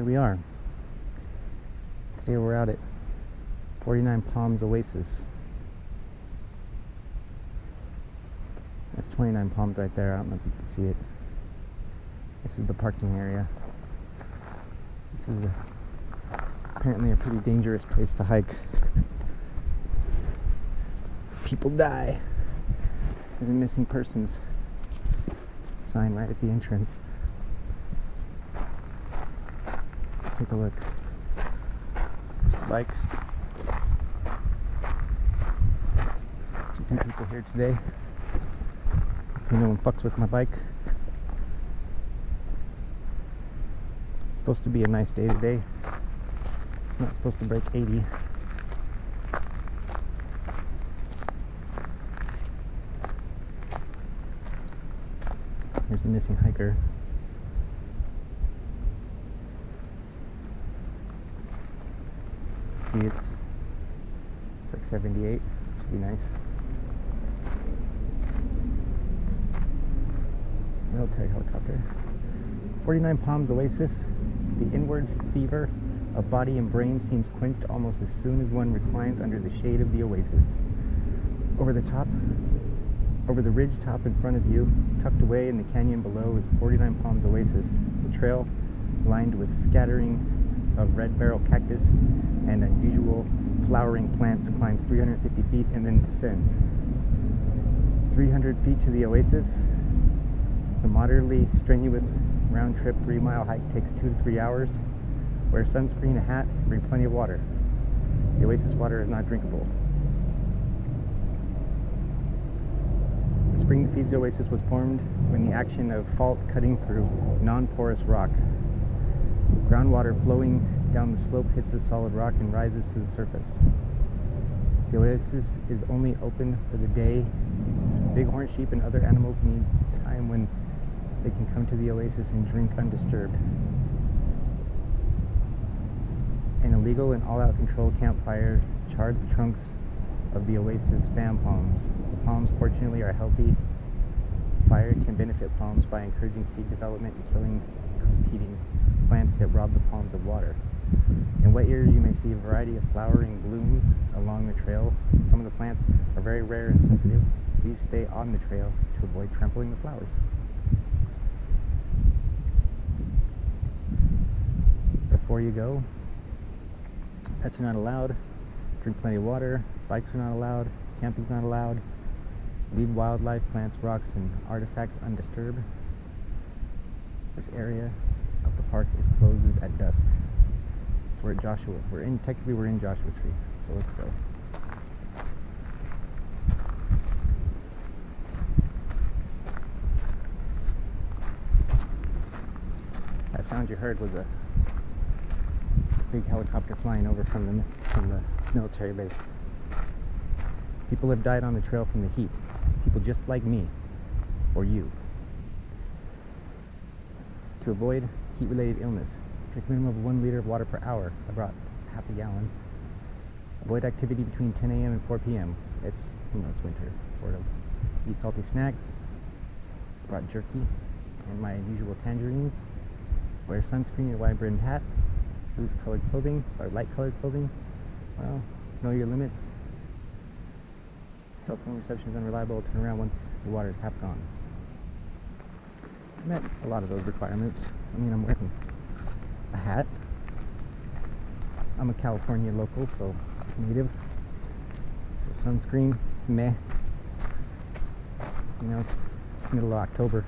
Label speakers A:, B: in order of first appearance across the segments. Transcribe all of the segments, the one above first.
A: we are. Today we're out at 49 Palms Oasis. That's 29 Palms right there. I don't know if you can see it. This is the parking area. This is apparently a pretty dangerous place to hike. People die. There's a missing persons sign right at the entrance. Let's go take a look. There's the bike. Some few people here today. Hopefully no one fucks with my bike. It's supposed to be a nice day today. It's not supposed to break 80. There's a missing hiker. See, it's like 78. Should be nice. It's a military helicopter. 49 Palms Oasis. The inward fever of body and brain seems quenched almost as soon as one reclines under the shade of the oasis. Over the ridge top in front of you, tucked away in the canyon below, is 49 Palms Oasis. The trail, lined with scattering of red barrel cactus and unusual flowering plants, climbs 350 feet and then descends. 300 feet to the oasis. The moderately strenuous round-trip 3-mile hike takes 2 to 3 hours. Wear sunscreen, a hat, bring plenty of water. The oasis water is not drinkable. The spring that feeds the oasis was formed when the action of fault cutting through non-porous rock. Groundwater flowing down the slope hits the solid rock and rises to the surface. The oasis is only open for the day. Bighorn sheep and other animals need time when they can come to the oasis and drink undisturbed. An illegal and all-out controlled campfire charred the trunks of the oasis fan palms. The palms, fortunately, are healthy. Fire can benefit palms by encouraging seed development and killing competing plants that rob the palms of water. In wet years, you may see a variety of flowering blooms along the trail. Some of the plants are very rare and sensitive. Please stay on the trail to avoid trampling the flowers. Before you go, pets are not allowed. Drink plenty of water. Bikes are not allowed. Camping is not allowed. Leave wildlife, plants, rocks, and artifacts undisturbed. This area of the park closes at dusk. So we're at Joshua. Technically we're in Joshua Tree. So let's go. That sound you heard was a big helicopter flying over from the military base. People have died on the trail from the heat. People just like me, or you. To avoid heat-related illness, drink a minimum of 1 liter of water per hour. I brought half a gallon. Avoid activity between 10 a.m. and 4 p.m. It's winter, sort of. Eat salty snacks. Brought jerky and my usual tangerines. Wear sunscreen, a wide-brimmed hat. Loose colored clothing, or light colored clothing. Well, know your limits. Cell phone reception is unreliable. Turn around once the water is half gone. I met a lot of those requirements. I mean, I'm wearing a hat. I'm a California local, so native. So sunscreen, meh. You know, it's middle of October.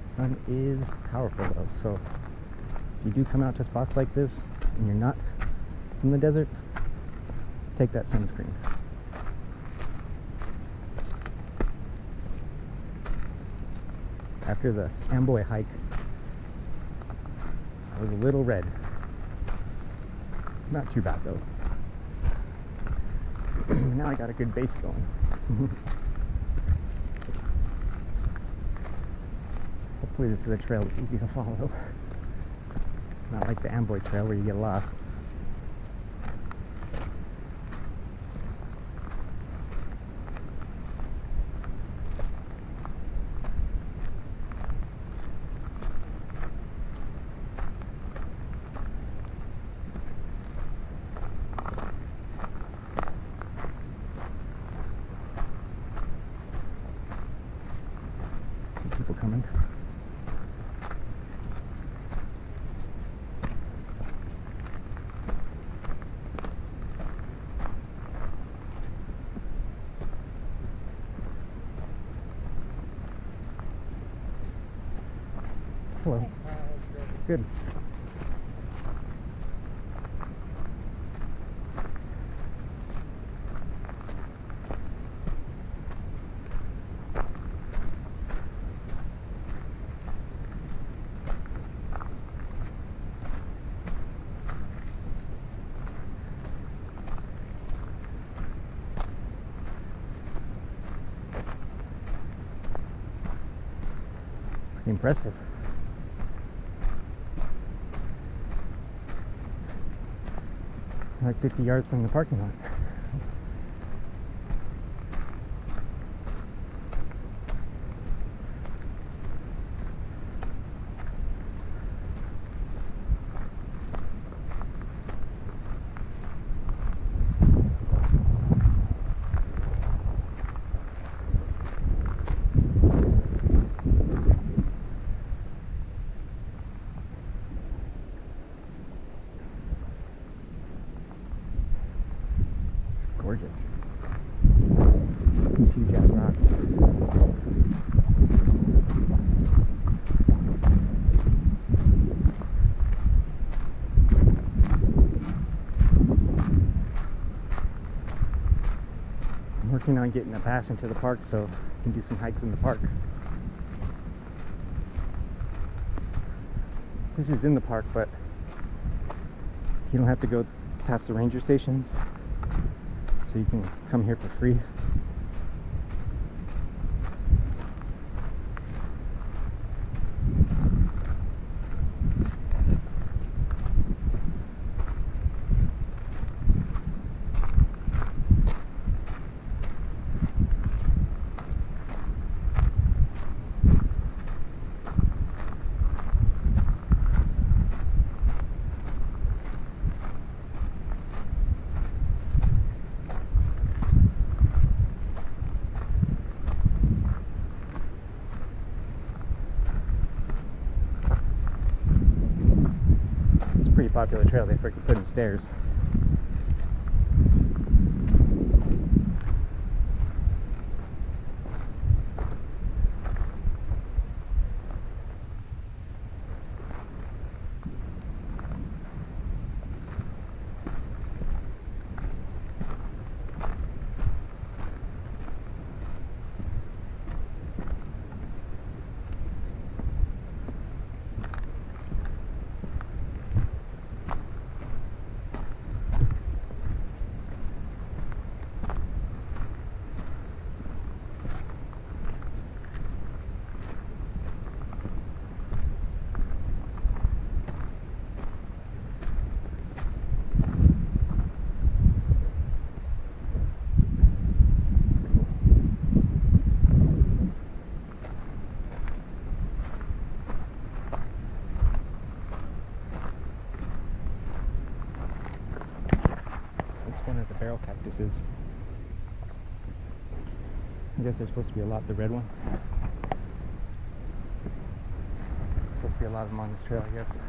A: Sun is powerful though, so if you do come out to spots like this and you're not from the desert, take that sunscreen. After the Amboy hike, I was a little red. Not too bad though. Now I got a good base going. Hopefully this is a trail that's easy to follow. Not like the Amboy Trail where you get lost. coming. Hello. Good. It's pretty impressive. Like 50 yards from the parking lot. Gorgeous. These huge ass rocks. I'm working on getting a pass into the park so I can do some hikes in the park. This is in the park, but you don't have to go past the ranger stations. So you can come here for free. It's a pretty popular trail. They freaking put in stairs. One of the barrel cactuses. I guess there's supposed to be a lot. The red one. There's supposed to be a lot of them on this trail, I guess.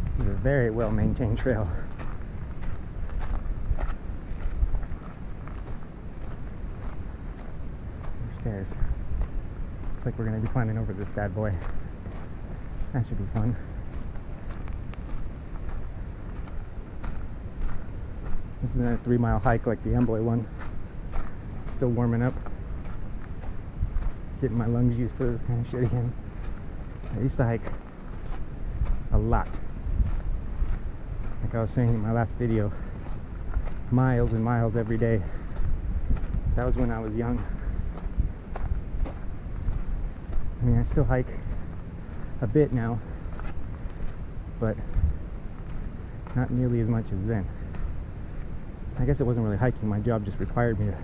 A: This is a very well maintained trail. Stairs. Looks like we're going to be climbing over this bad boy. That should be fun. This isn't a 3-mile hike like the Amboy one. Still warming up. Getting my lungs used to this kind of shit again. I used to hike a lot. Like I was saying in my last video, miles and miles every day. That was when I was young. I mean, I still hike a bit now, but not nearly as much as then. I guess it wasn't really hiking. My job just required me to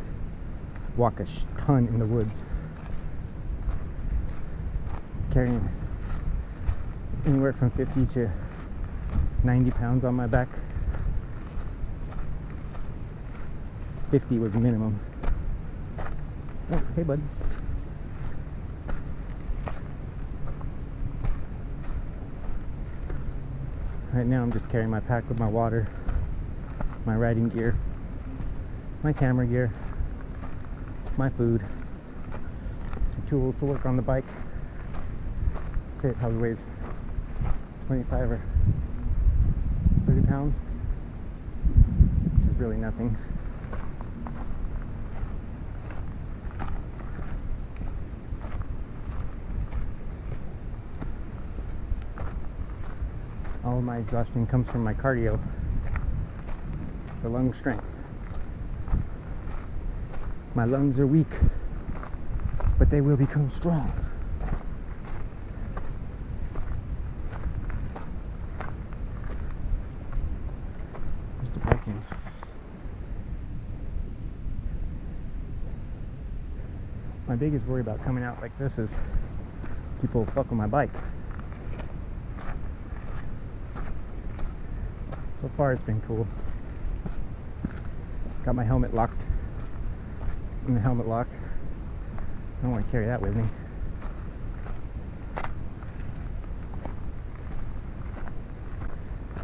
A: walk a ton in the woods, carrying anywhere from 50 to 90 pounds on my back. 50 was minimum. Oh, hey bud. Right now I'm just carrying my pack with my water, my riding gear, my camera gear, my food, some tools to work on the bike. I'd say it probably weighs 25 or 30 pounds, which is really nothing. All of my exhaustion comes from my cardio, the lung strength. My lungs are weak, but they will become strong. Where's the parking? My biggest worry about coming out like this is people fuck with my bike. So far it's been cool. Got my helmet locked in the helmet lock. I don't want to carry that with me.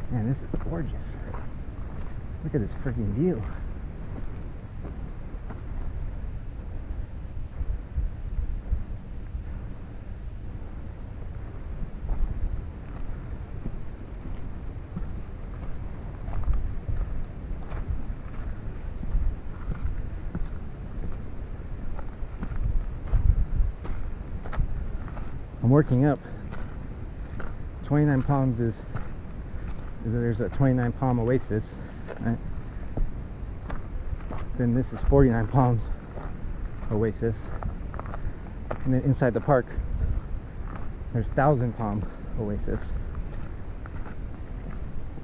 A: Man, this is gorgeous. Look at this freaking view. I'm working up. 29 Palms is there's a 29 Palm Oasis, right? Then this is 49 Palms Oasis, and then inside the park there's 1,000 Palm Oasis.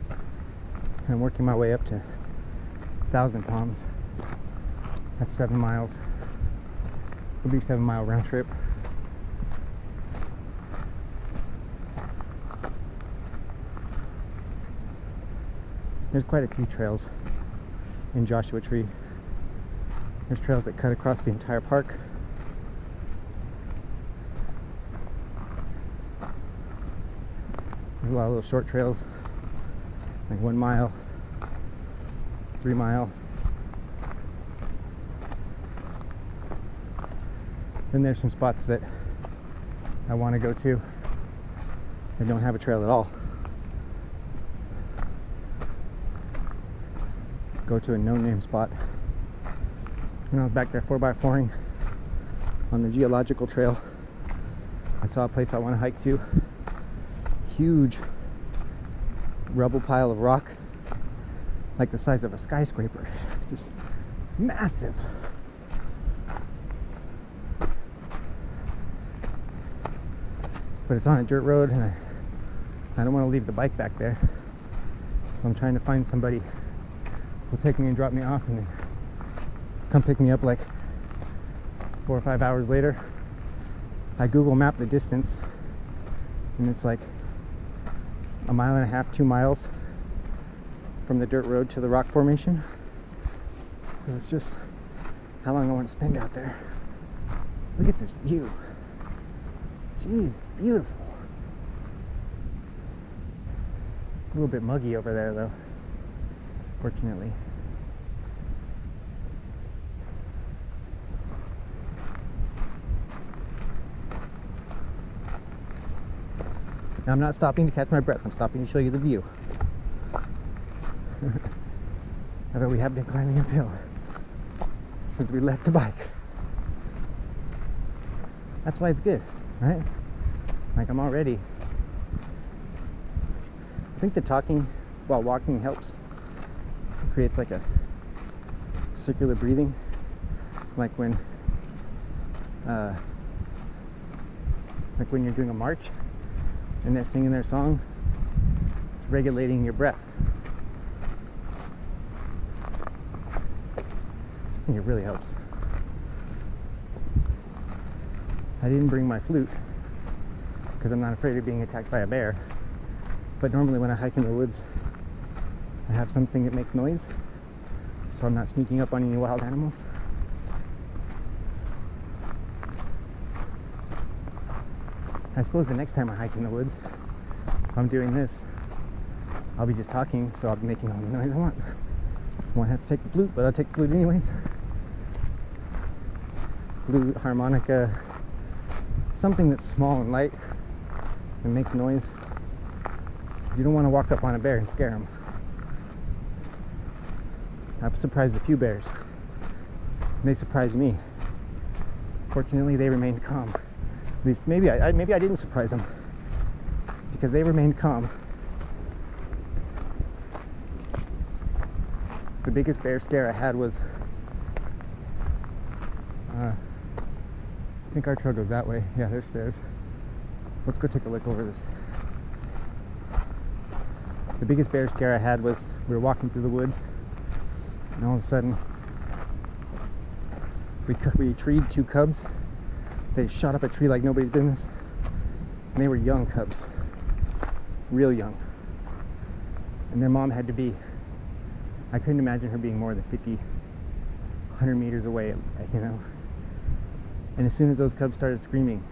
A: And I'm working my way up to 1,000 Palms. That's 7 miles. It'll be a 7-mile round trip. There's quite a few trails in Joshua Tree. There's trails that cut across the entire park. There's a lot of little short trails, like 1 mile, 3 mile. Then there's some spots that I want to go to that don't have a trail at all. Go to a no-name spot. When I was back there 4x4ing on the geological trail, I saw a place I want to hike to. Huge rubble pile of rock, like the size of a skyscraper. Just massive. But it's on a dirt road, and I don't want to leave the bike back there. So I'm trying to find somebody will take me and drop me off and then come pick me up like 4 or 5 hours later. I Google map the distance, and it's like 1.5 miles, 2 miles from the dirt road to the rock formation. So it's just how long I want to spend out there. Look at this view. Jeez, it's beautiful. A little bit muggy over there though, fortunately. Now I'm not stopping to catch my breath, I'm stopping to show you the view. Although we have been climbing uphill since we left the bike. That's why it's good, right? Like I'm already... I think the talking while walking helps. It creates like a circular breathing. Like when you're doing a march and they're singing their song, it's regulating your breath. I think it really helps. I didn't bring my flute because I'm not afraid of being attacked by a bear. But normally when I hike in the woods, I have something that makes noise, so I'm not sneaking up on any wild animals. I suppose the next time I hike in the woods, if I'm doing this, I'll be just talking, so I'll be making all the noise I want. I won't have to take the flute, but I'll take the flute anyways. Flute, harmonica, something that's small and light and makes noise. You don't want to walk up on a bear and scare them. I've surprised a few bears. They surprised me. Fortunately, they remained calm. At least maybe I didn't surprise them, because they remained calm. The biggest bear scare I had was, I think our trail goes that way. Yeah, there's stairs. Let's go take a look over this. The biggest bear scare I had was we were walking through the woods, and all of a sudden we treed two cubs. They shot up a tree like nobody's business, and they were young cubs, real young. And their mom had to be, I couldn't imagine her being more than 50, 100 meters away, you know. And as soon as those cubs started screaming,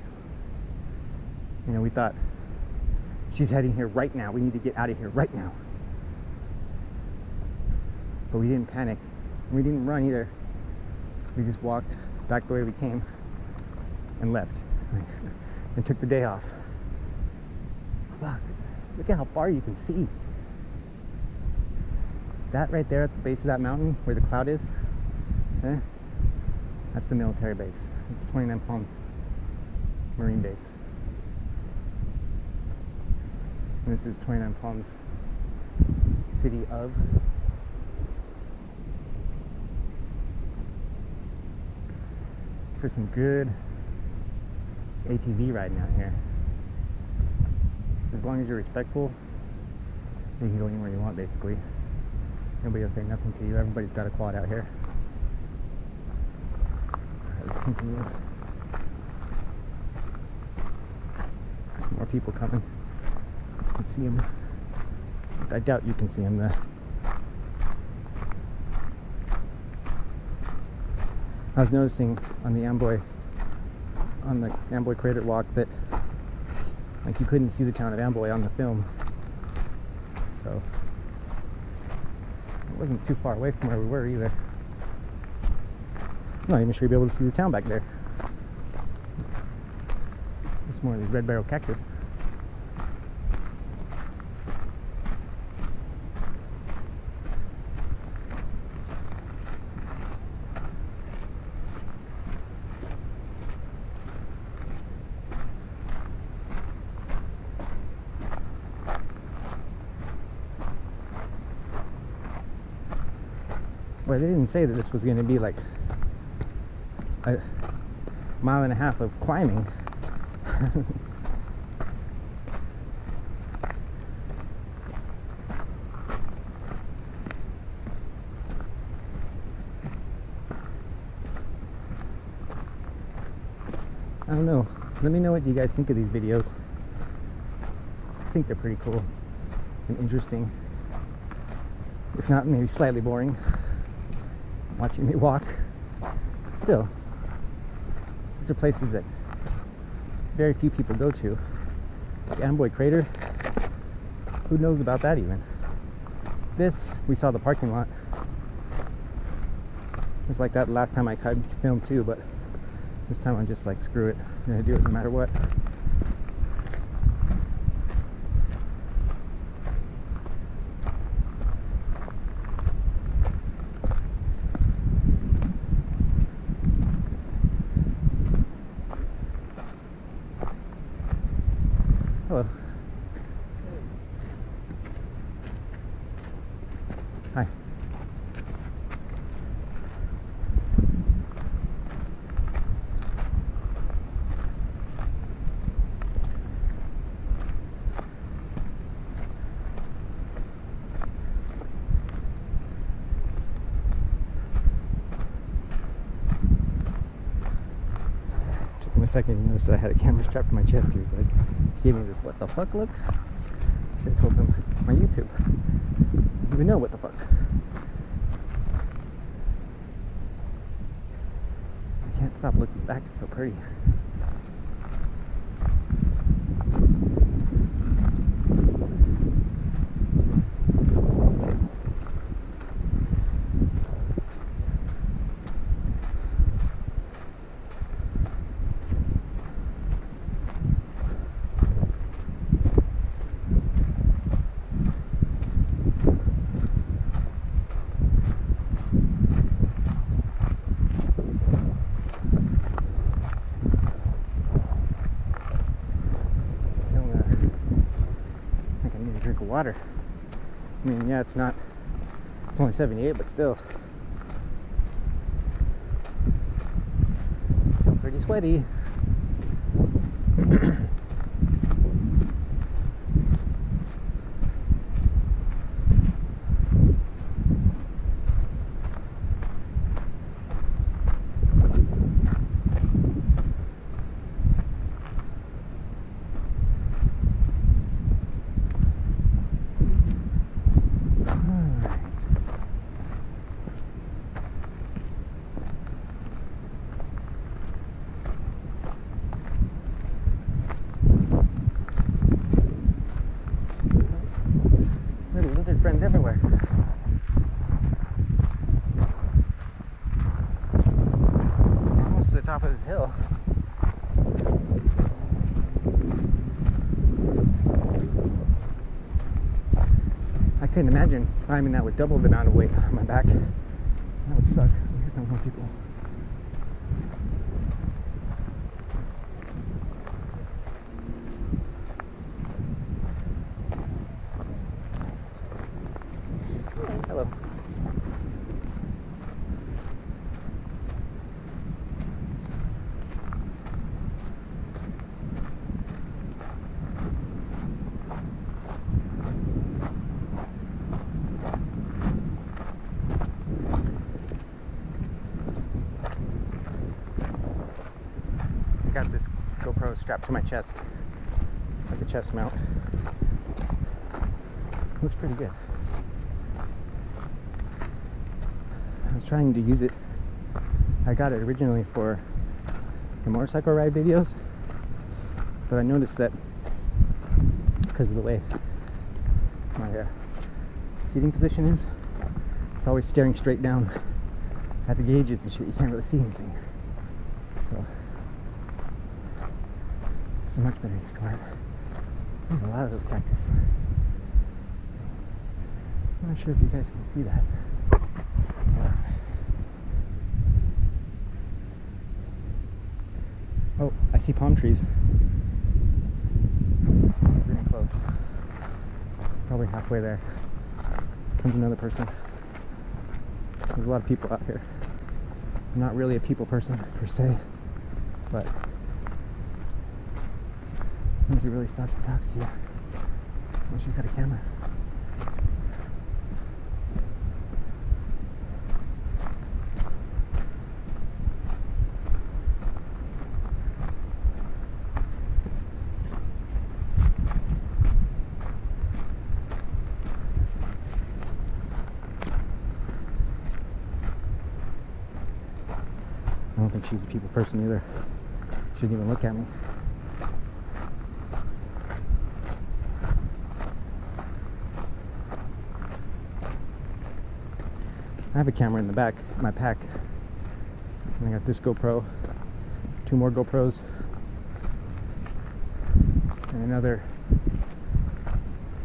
A: you know, we thought, she's heading here right now. We need to get out of here right now. But we didn't panic. We didn't run either. We just walked back the way we came and left and took the day off. Fuck, look at how far you can see. That right there at the base of that mountain where the cloud is, that's the military base. It's 29 Palms Marine Base. And this is 29 Palms City of. So there's some good ATV riding out here. So as long as you're respectful, you can go anywhere you want basically. Nobody will say nothing to you. Everybody's got a quad out here. Alright, let's continue. Some more people coming. You can see them. I doubt you can see them though. I was noticing on the Amboy Crater Walk that like you couldn't see the town of Amboy on the film. So it wasn't too far away from where we were either. I'm not even sure you'd be able to see the town back there. There's more of these red barrel cactus. Well, they didn't say that this was going to be like a mile and a half of climbing. I don't know. Let me know what you guys think of these videos. I think they're pretty cool and interesting. If not, maybe slightly boring. Watching me walk. But still, these are places that very few people go to. Like Amboy Crater, who knows about that even? This, we saw the parking lot. It was like that last time I filmed too, but this time I'm just like, screw it. I'm gonna do it no matter what. Hello. Hi. Took in a second he noticed that I had a camera strapped to my chest. He was like, he gave me this what the fuck look. I should have told him my YouTube. I didn't even know what the fuck. I can't stop looking back, it's so pretty. Drink of water. I mean, yeah, it's only 78, but still pretty sweaty. Lizard friends everywhere. Almost to the top of this hill. I couldn't imagine climbing that with double the amount of weight on my back. That would suck. Here come more people. Hello. I got this GoPro strapped to my chest, like a chest mount. Looks pretty good. I was trying to use it. I got it originally for the motorcycle ride videos, but I noticed that because of the way my seating position is, it's always staring straight down at the gauges and shit. You can't really see anything. So it's a much better use for it. There's a lot of those cactus. I'm not sure if you guys can see that. Oh, I see palm trees. Really close. Probably halfway there. Comes another person. There's a lot of people out here. I'm not really a people person per se, but somebody really stops and talks to you. Oh, she's got a camera. I don't think she's a people person either. She didn't even look at me. I have a camera in the back of my pack. And I got this GoPro, 2 more GoPros, and another,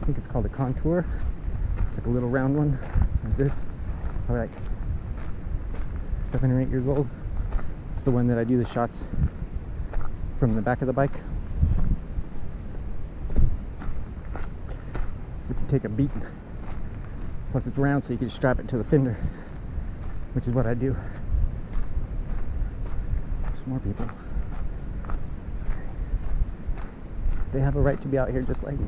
A: I think it's called a Contour. It's like a little round one, like this, probably like 7 or 8 years old. It's the one that I do the shots from the back of the bike. It can take a beating. Plus it's round, so you can just strap it to the fender, which is what I do. There's more people. It's okay. They have a right to be out here just like me.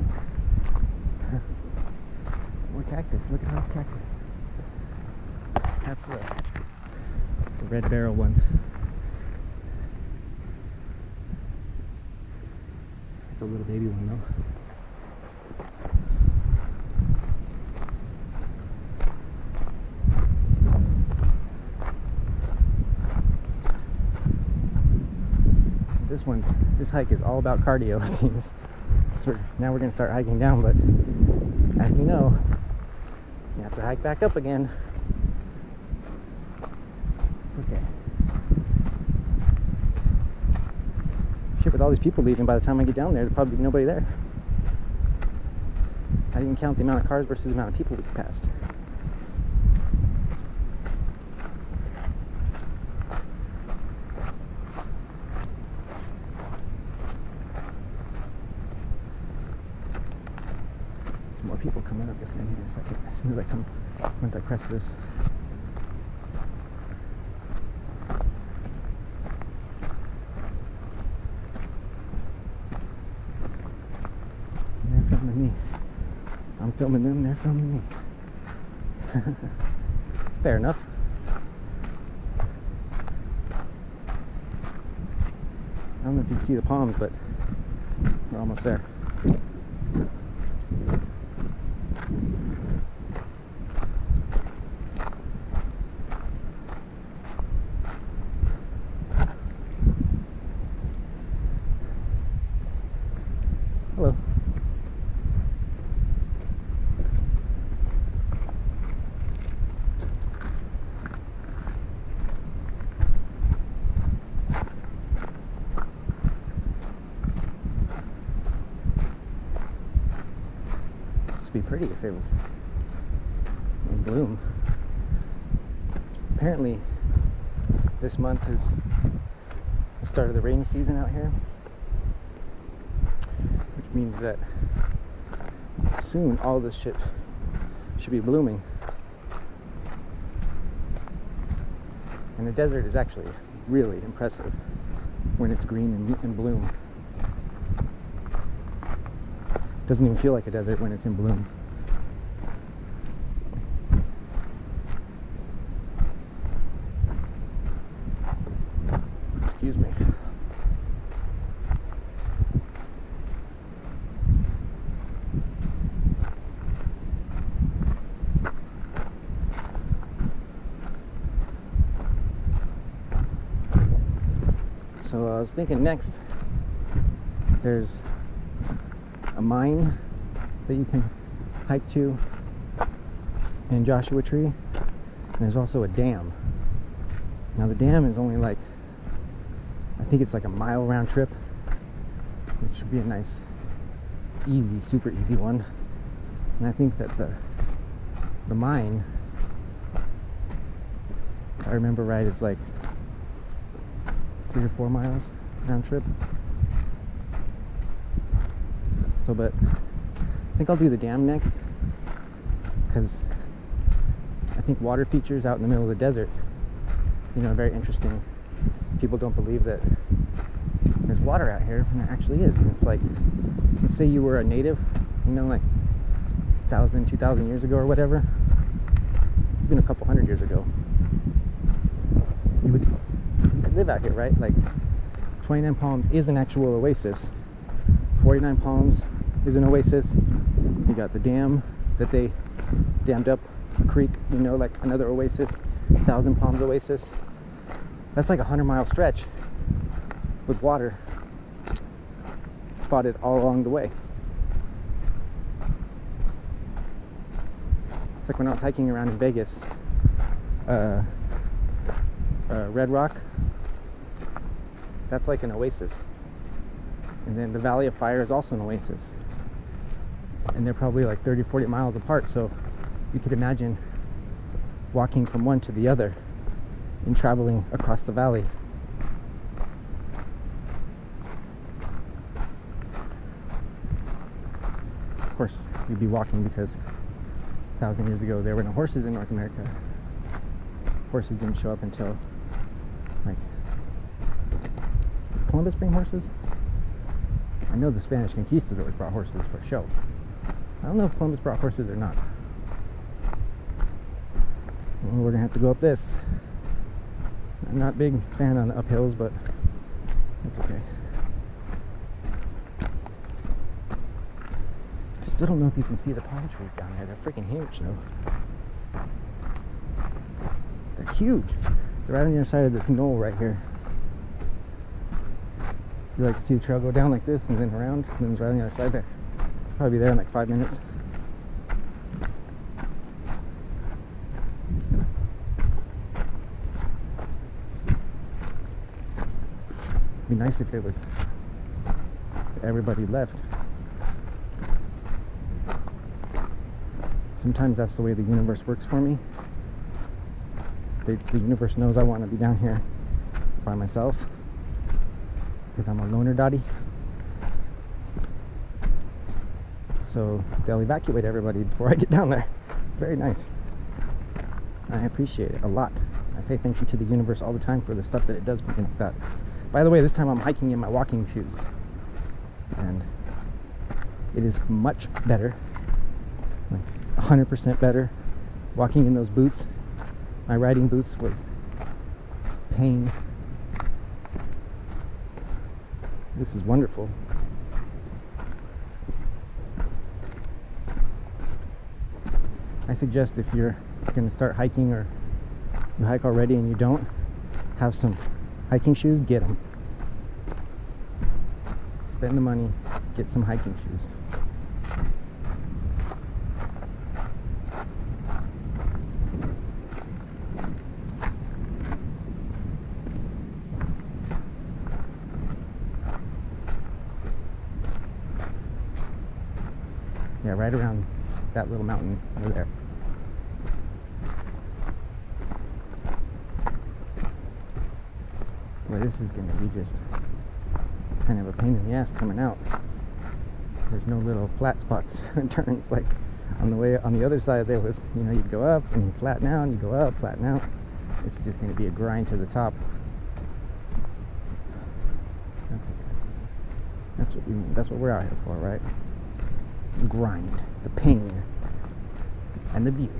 A: More cactus. Look at all this cactus. That's the red barrel one. That's a little baby one though. This hike is all about cardio, it seems. So now we're gonna start hiking down, but as you know, you have to hike back up again. It's okay. Shit, with all these people leaving, by the time I get down there, there'll probably be nobody there. I didn't count the amount of cars versus the amount of people we passed. Some more people coming up. Guess I need a second. As soon as I come, once I press this. They're filming me. I'm filming them. They're filming me. It's fair enough. I don't know if you can see the palms, but we're almost there. Hello. It'd be pretty if it was in bloom. Apparently, this month is the start of the rainy season out here, which means that soon all this shit should be blooming. And the desert is actually really impressive when it's green and in bloom. Doesn't even feel like a desert when it's in bloom. Excuse me. So I was thinking next, there's a mine that you can hike to in Joshua Tree. And there's also a dam. Now the dam is only like, I think it's like a mile round trip, which should be a nice, easy, super easy one. And I think that the mine, if I remember right, is like 3 or 4 miles round trip. So, but I think I'll do the dam next, because I think water features out in the middle of the desert, you know, are very interesting. People don't believe that there's water out here, and there actually is. And it's like, let's say you were a native, you know, like 1,000, 2,000 years ago or whatever, even a couple hundred years ago, you could live out here, right? Like 29 Palms is an actual oasis. 49 Palms is an oasis. You got the dam that they dammed up, a creek, you know, like another oasis. 1,000 Palms Oasis. That's like a 100-mile stretch with water spotted all along the way. It's like when I was hiking around in Vegas, Red Rock. That's like an oasis. And then the Valley of Fire is also an oasis. And they're probably like 30, 40 miles apart. So you could imagine walking from one to the other and traveling across the valley. Of course, you'd be walking because 1,000 years ago there were no horses in North America. Horses didn't show up until, like, did Columbus bring horses? I know the Spanish conquistadors brought horses for show. I don't know if Columbus brought horses or not. Well, we're gonna have to go up this. I'm not a big fan on the uphills, but it's okay. Still don't know if you can see the palm trees down there. They're freaking huge, though. They're huge. They're right on the other side of this knoll right here. So you see the trail go down like this and then around, and then it's right on the other side there. It's probably be there in like 5 minutes. It'd be nice if it was everybody left. Sometimes that's the way the universe works for me. The universe knows I want to be down here by myself because I'm a loner dotty. So they'll evacuate everybody before I get down there. Very nice. I appreciate it a lot. I say thank you to the universe all the time for the stuff that it does for me like that. By the way, this time I'm hiking in my walking shoes. And it is much better. Like 100% better. Walking in those boots. My riding boots was pain. This is wonderful. I suggest if you're going to start hiking or you hike already and you don't have some hiking shoes, get them. Spend the money, get some hiking shoes. Yeah, right around that little mountain over there. Well, this is going to be just kind of a pain in the ass coming out. There's no little flat spots and turns like on the way on the other side. There was, you know, you'd go up and you flatten out, and you go up, flatten out. This is just going to be a grind to the top. That's okay. That's what we're out here for, right? Grind, the pain, and the view.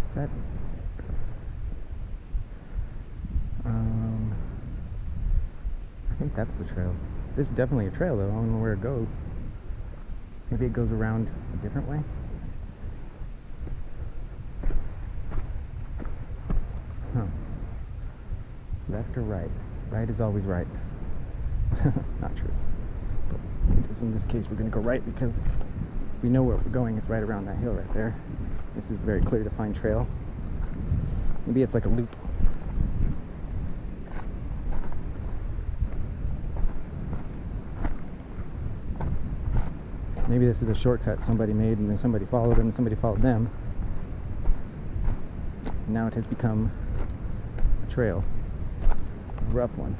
A: Is that? I think that's the trail. This is definitely a trail, though. I don't know where it goes. Maybe it goes around a different way. Huh. Left or right? Right is always right. Not true. But in this case, we're going to go right because we know where we're going. It's right around that hill right there. This is a very clear defined trail. Maybe it's like a loop. Maybe this is a shortcut somebody made and then somebody followed them and somebody followed them. And now it has become a trail. A rough one.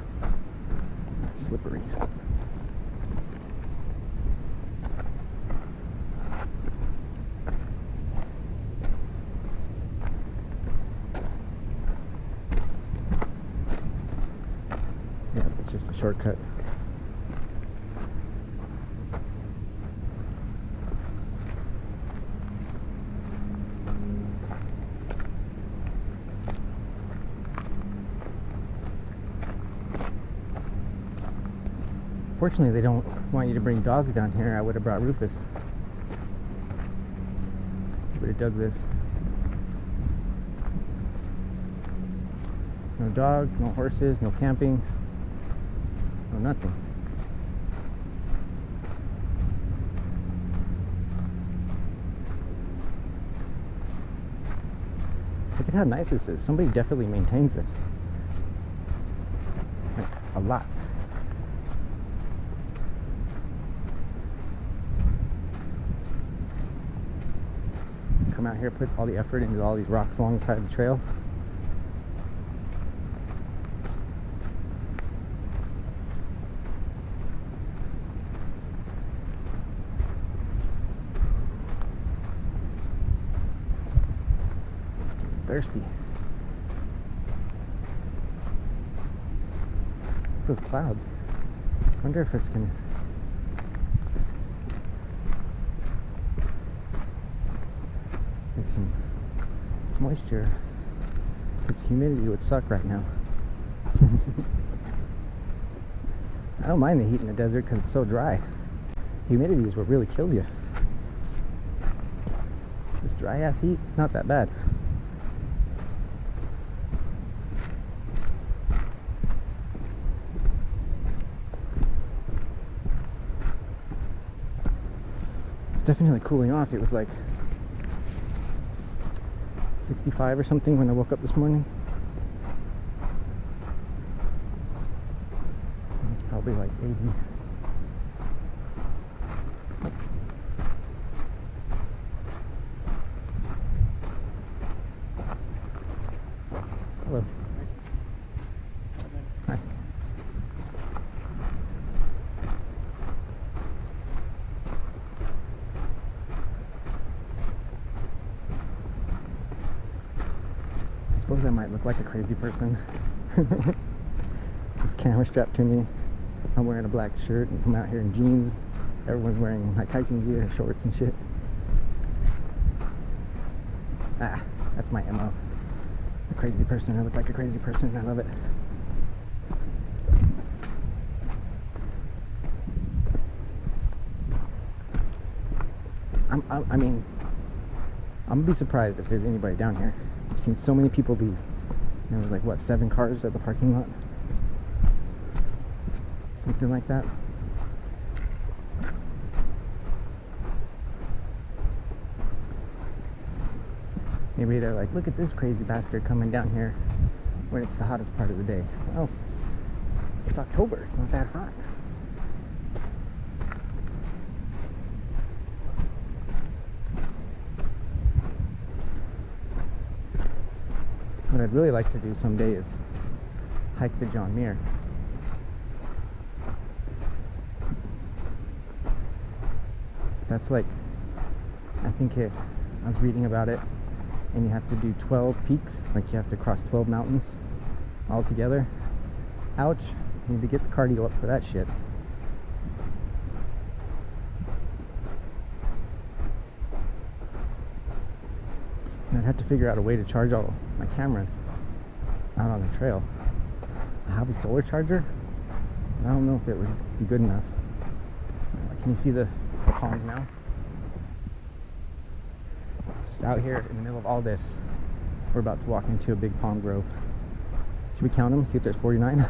A: Slippery. Yeah, it's just a shortcut. Fortunately, they don't want you to bring dogs down here. I would have brought Rufus. Would have dug this. No dogs, no horses, no camping, no nothing. Look at how nice this is. Somebody definitely maintains this. Like, a lot. Come out here, put all the effort into all these rocks along the side of the trail. Getting thirsty. Look at those clouds. I wonder if it's gonna. get some moisture, because humidity would suck right now. I don't mind the heat in the desert because it's so dry. Humidity is what really kills you. This dry ass heat, it's not that bad. It's definitely cooling off. It was like 65 or something when I woke up this morning. It's probably like 80. Hello. Hi. I suppose I might look like a crazy person. This camera strapped to me. I'm wearing a black shirt and I'm out here in jeans. Everyone's wearing like hiking gear, shorts and shit. Ah, that's my MO. The crazy person. I look like a crazy person. I love it. I mean, I'm gonna be surprised if there's anybody down here. I've seen so many people leave. There was like, what, 7 cars at the parking lot? Something like that. Maybe they're like, look at this crazy bastard coming down here when it's the hottest part of the day. Well, it's October. It's not that hot. What I'd really like to do someday is hike the John Muir. That's like, I was reading about it, and you have to do 12 peaks, like you have to cross 12 mountains all together. Ouch, you need to get the cardio up for that shit. And I'd have to figure out a way to charge all my cameras out on the trail. I have a solar charger. I don't know if it would be good enough. Can you see the palms now? Just out here in the middle of all this, we're about to walk into a big palm grove. Should we count them? See if there's 49?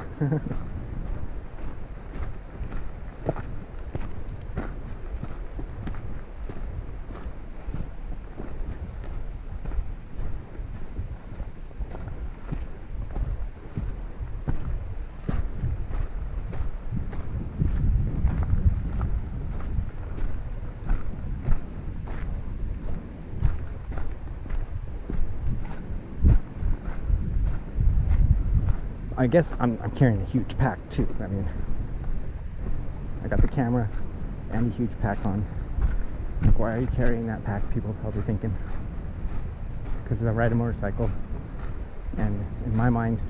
A: I guess I'm carrying a huge pack too. I mean, I got the camera and a huge pack on. Like, why are you carrying that pack? People are probably thinking. Because I ride a motorcycle, and in my mind,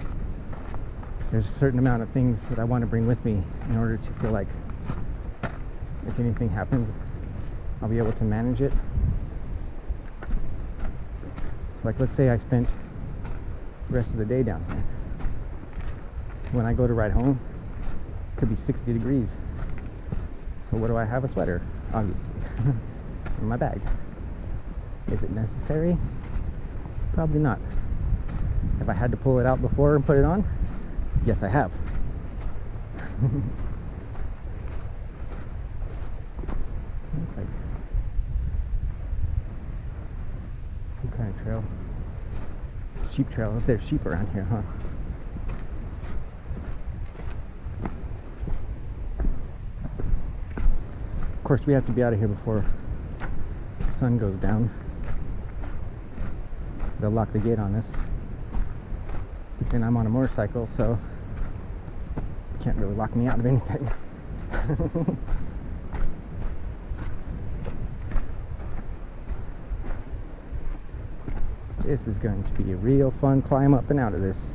A: there's a certain amount of things that I want to bring with me in order to feel like if anything happens, I'll be able to manage it. So like, let's say I spent the rest of the day down here. When I go to ride home, it could be 60 degrees. So what do I have? A sweater, obviously, in my bag. Is it necessary? Probably not. Have I had to pull it out before and put it on? Yes, I have. Looks like some kind of trail. Sheep trail. If there's sheep around here, huh? Of course, we have to be out of here before the sun goes down. They'll lock the gate on us. And I'm on a motorcycle, so you can't really lock me out of anything. This is going to be a real fun climb up and out of this.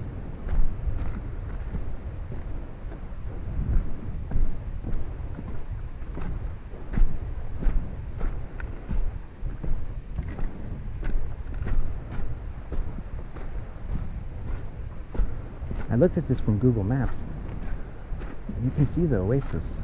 A: I looked at this from Google Maps. You can see the oasis.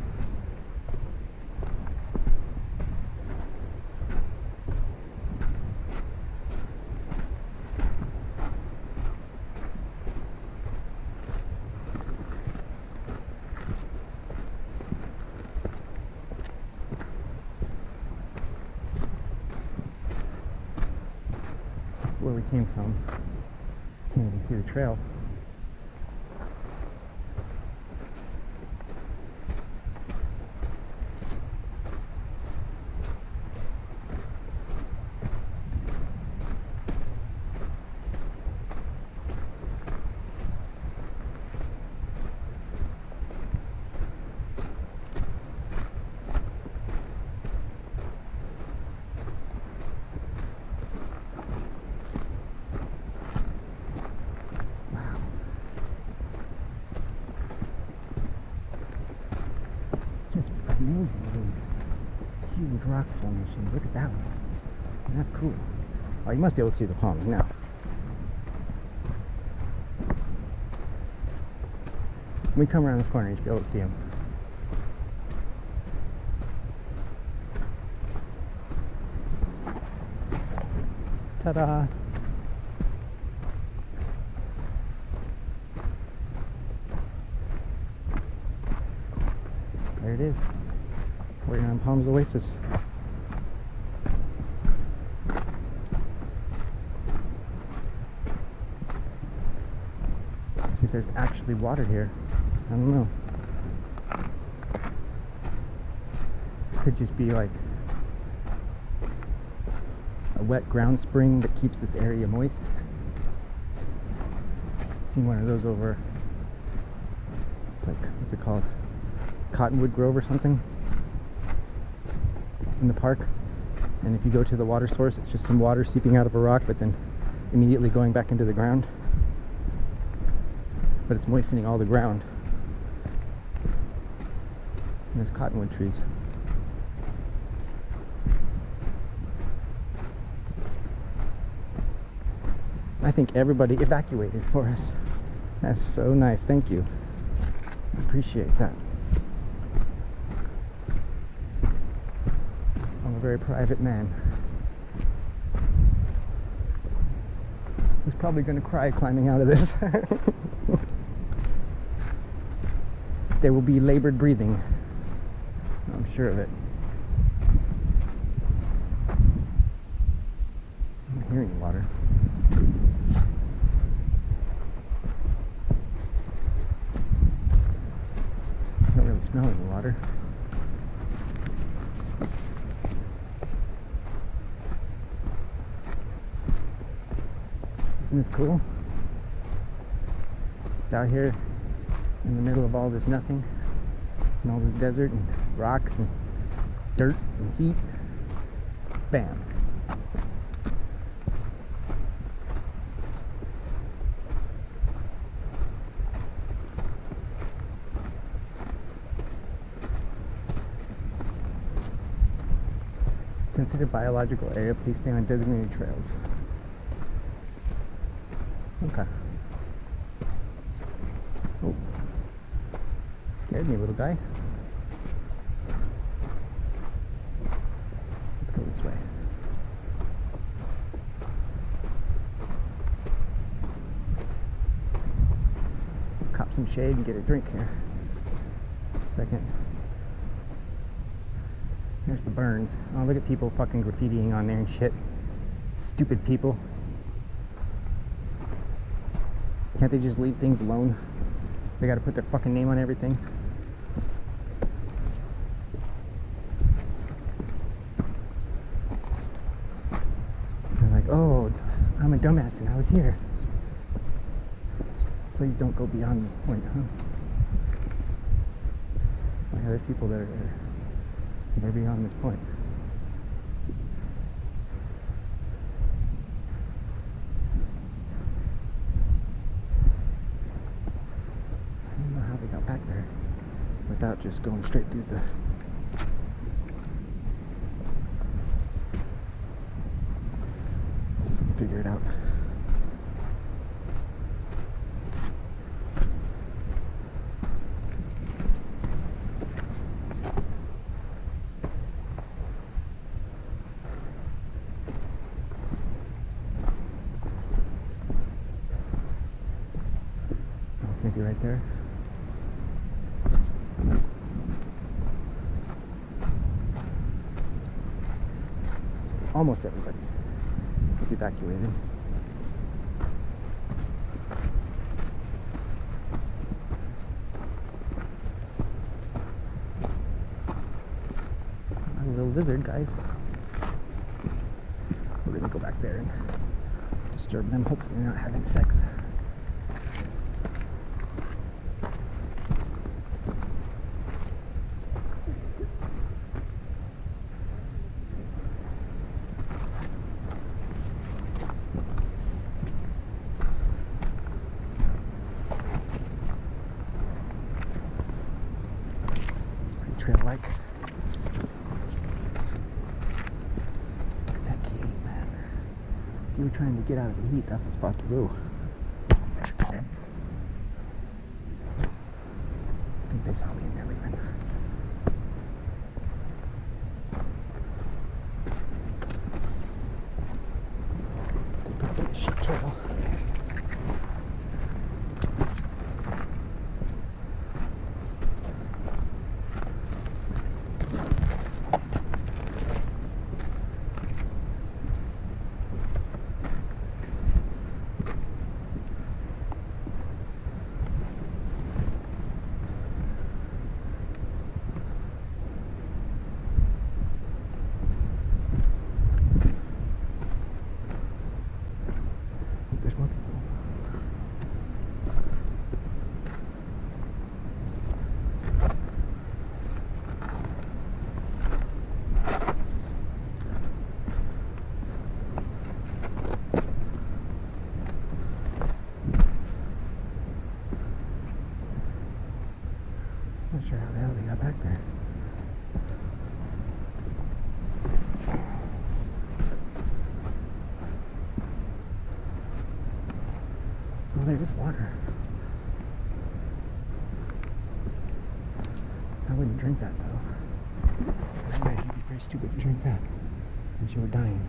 A: That's where we came from. You can't even see the trail. Just amazing, these huge rock formations. Look at that one. And that's cool. Oh, you must be able to see the palms now. When we come around this corner, you should be able to see them. Ta-da! There it is, 49 Palms Oasis. Let's see if there's actually water here. I don't know. Could just be like a wet ground spring that keeps this area moist. Seen one of those over, it's like, what's it called? Cottonwood Grove or something in the park, and if you go to the water source, it's just some water seeping out of a rock but then immediately going back into the ground, but it's moistening all the ground. And there's cottonwood trees. I think everybody evacuated for us. That's so nice, thank you. I appreciate that. I'm a very private man who's probably going to cry climbing out of this. There will be labored breathing. I'm sure of it. I'm not hearing water. I don't really smell any water. Isn't this cool? Just out here in the middle of all this nothing and all this desert and rocks and dirt and heat. Bam. Sensitive biological area, please stay on designated trails. Okay. Oh. Scared me, little guy. Let's go this way. Cop some shade and get a drink here. Second. Here's the burns. Oh, look at people fucking graffitiing on there and shit. Stupid people. Can't they just leave things alone? They gotta put their fucking name on everything. They're like, oh, I'm a dumbass and I was here. Please don't go beyond this point, huh? Oh, yeah, there's people that are there. They're beyond this point. I don't know how they got back there without just going straight through the... See if we can figure it out. 50 right there. So almost everybody was evacuated. A little lizard, guys. We're gonna go back there and disturb them. Hopefully they're not having sex. It's pretty trail-like. Look at that cave, man. If you were trying to get out of the heat, that's the spot to go. I think they saw me and they're leaving. It's probably a shit trail. There's more people. Not sure how the hell they got back there. Oh, there is water. I wouldn't drink that though. Yeah, you'd be very stupid to drink that. And you were dying.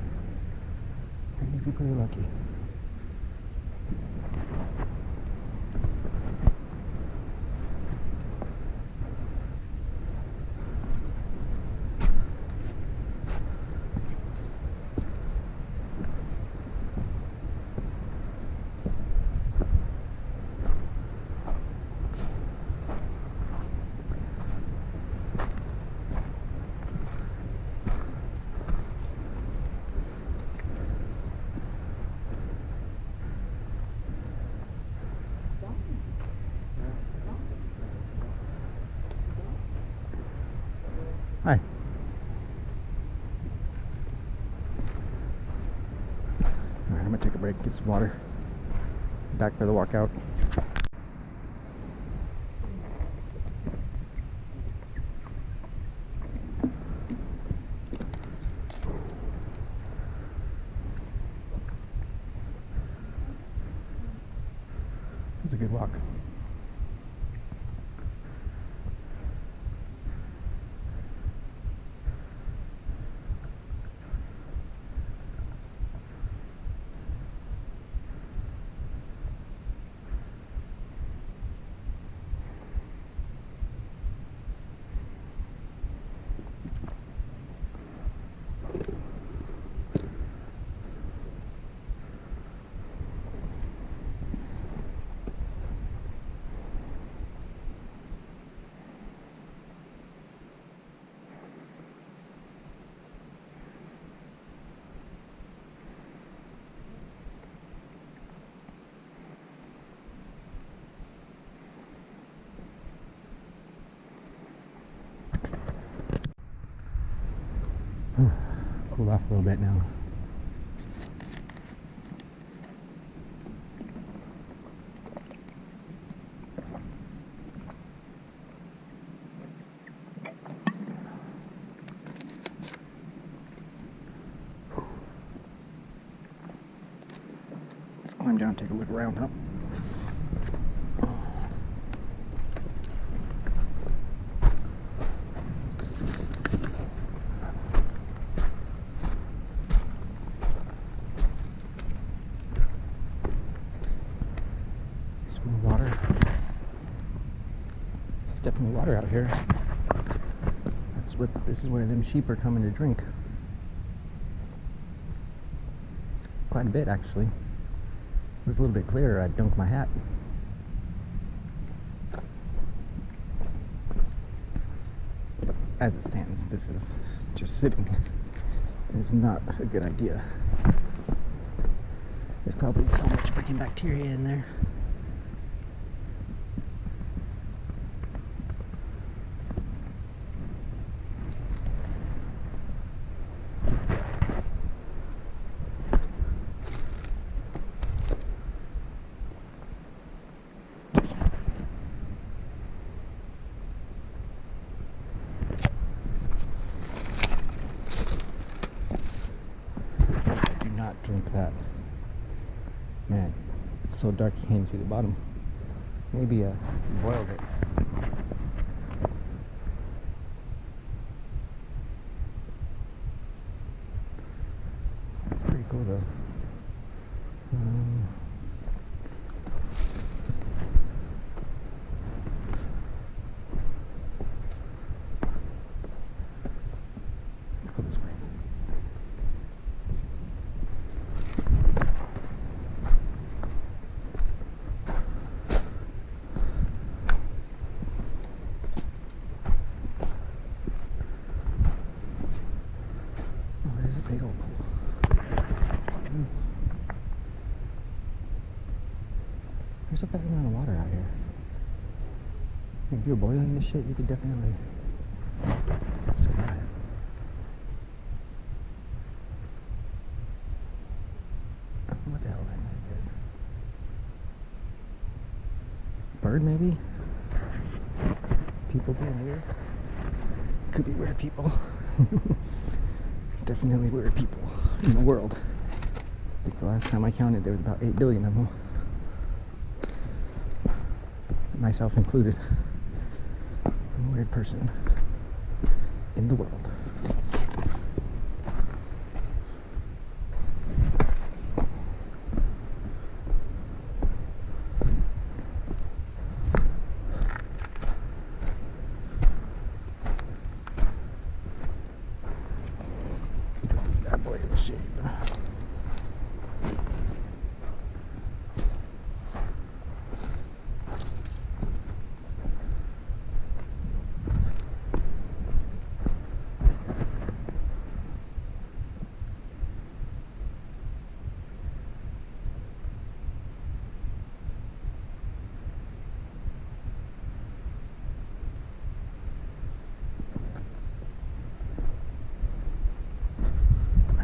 A: And you'd be pretty lucky. Hi. Alright, I'm gonna take a break, get some water. Back for the walkout. It was a good walk. Cool off a little bit now. Let's climb down and take a look around, huh? Some more water. definitely water out here. This is where them sheep are coming to drink. Quite a bit, actually. If it was a little bit clearer, I'd dunk my hat. But as it stands, this is just sitting. It's not a good idea. There's probably so much freaking bacteria in there. Drink that. Man, it's so dark you can't see the bottom. Maybe boiled it. That's pretty cool though. Let's go this way. Big old pool. There's a fair amount of water out here. If you're boiling this shit, you could definitely survive. What the hell that noise is? Bird, maybe? People being weird? Could be weird people. Definitely weird people in the world. I think the last time I counted there was about 8 billion of them. Myself included. I'm a weird person in the world. That boy in the shade.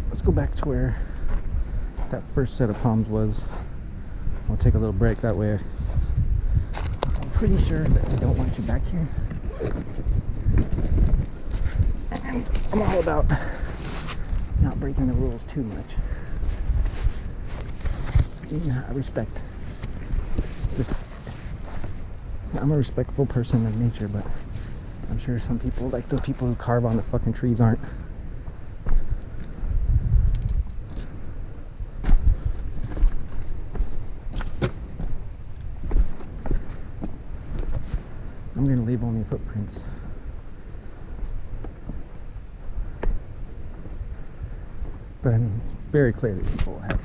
A: Let's go back to where that first set of palms was. We'll take a little break that way. I'm pretty sure that they don't want you back here. And I'm all about not breaking the rules too much. I respect this. I'm a respectful person of nature, but I'm sure some people, like those people who carve on the fucking trees, aren't. I'm going to leave only footprints. But I mean, it's very clear that people have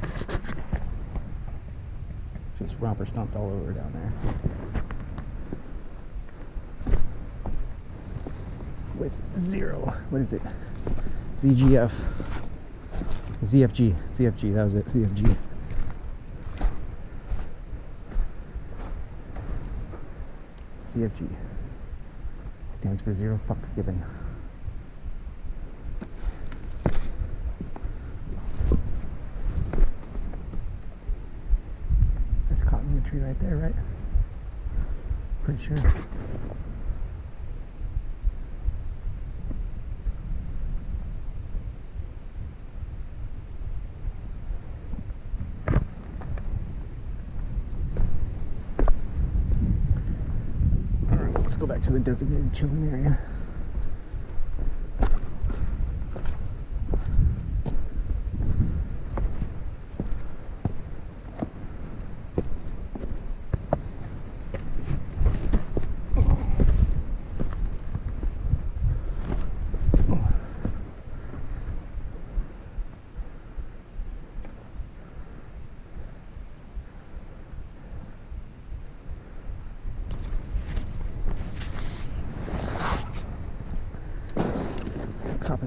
A: just romper stomped all over down there. With zero, what is it? ZGF. ZFG, that was it, ZFG. CFG stands for zero fucks given. That's caught in the tree right there, right? Pretty sure. Let's go back to the designated chilling area.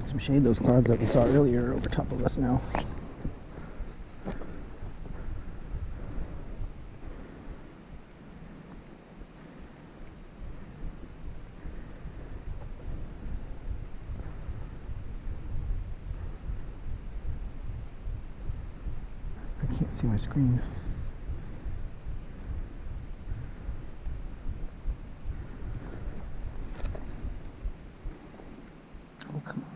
A: some shade. Those clouds that we saw earlier are over top of us now. I can't see my screen. Oh, come on.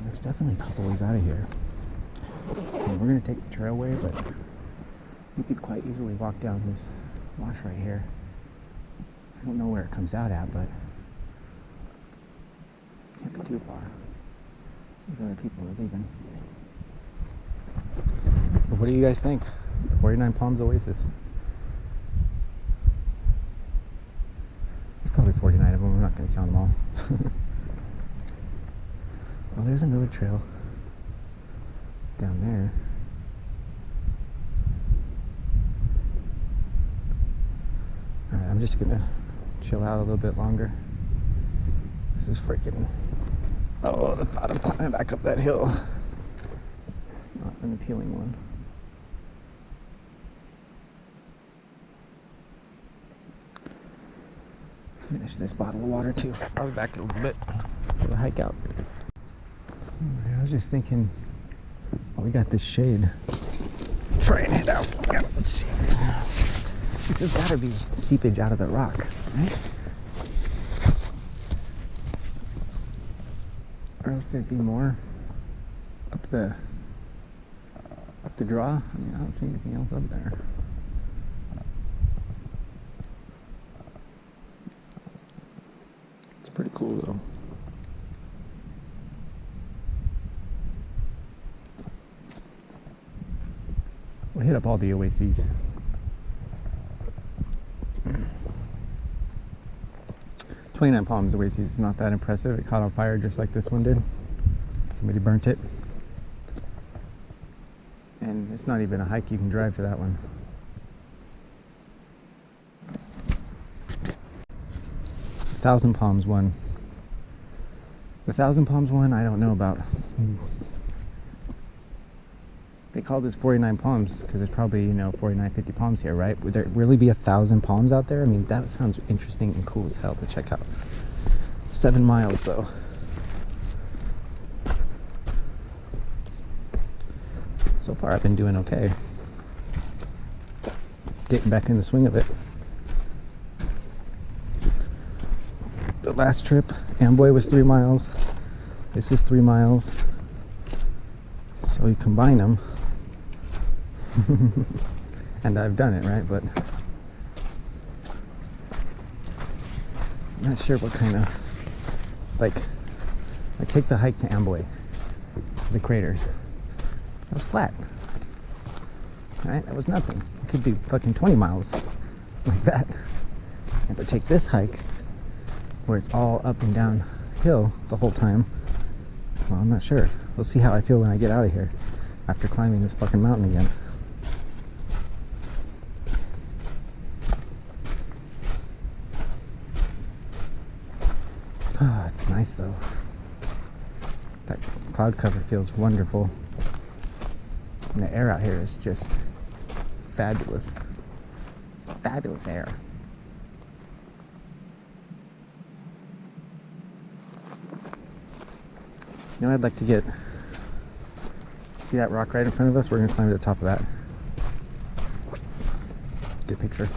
A: There's definitely a couple ways out of here. And we're going to take the trailway, but we could quite easily walk down this wash right here. I don't know where it comes out at, but it can't be too far. These other people are leaving. But what do you guys think? 49 Palms Oasis. There's probably 49 of them. I'm not going to count them all. Well, there's another trail down there. Alright, I'm just gonna chill out a little bit longer. This is freaking... Oh, the thought of climbing back up that hill. It's not an appealing one. Finish this bottle of water too. I'll be back in a little bit for the hike out. I was just thinking, oh, we got this shade. Try and head out. Got this shade. This has got to be seepage out of the rock, right? Or else there'd be more up the draw. I mean, I don't see anything else up there. It's pretty cool though. We'll hit up all the oases. "29 Palms Oasis" is not that impressive. It caught on fire just like this one did. Somebody burnt it. And it's not even a hike you can drive to that one. Thousand Palms one. The Thousand Palms one, I don't know about. They call this 49 palms because there's probably, 49, 50 palms here, right? Would there really be 1,000 palms out there? I mean, that sounds interesting and cool as hell to check out. 7 miles though. So far I've been doing okay. Getting back in the swing of it. The last trip, Amboy was 3 miles. This is 3 miles. So you combine them. And I've done it, right? But I'm not sure what kind of, I take the hike to Amboy, the crater. That was flat, right? That was nothing. I could do fucking 20 miles like that. If I take this hike, where it's all up and down hill the whole time, well, I'm not sure. We'll see how I feel when I get out of here after climbing this fucking mountain again. Ah, it's nice though. That cloud cover feels wonderful. And the air out here is just fabulous. It's fabulous air. I'd like to see that rock right in front of us? We're gonna climb to the top of that. Good picture.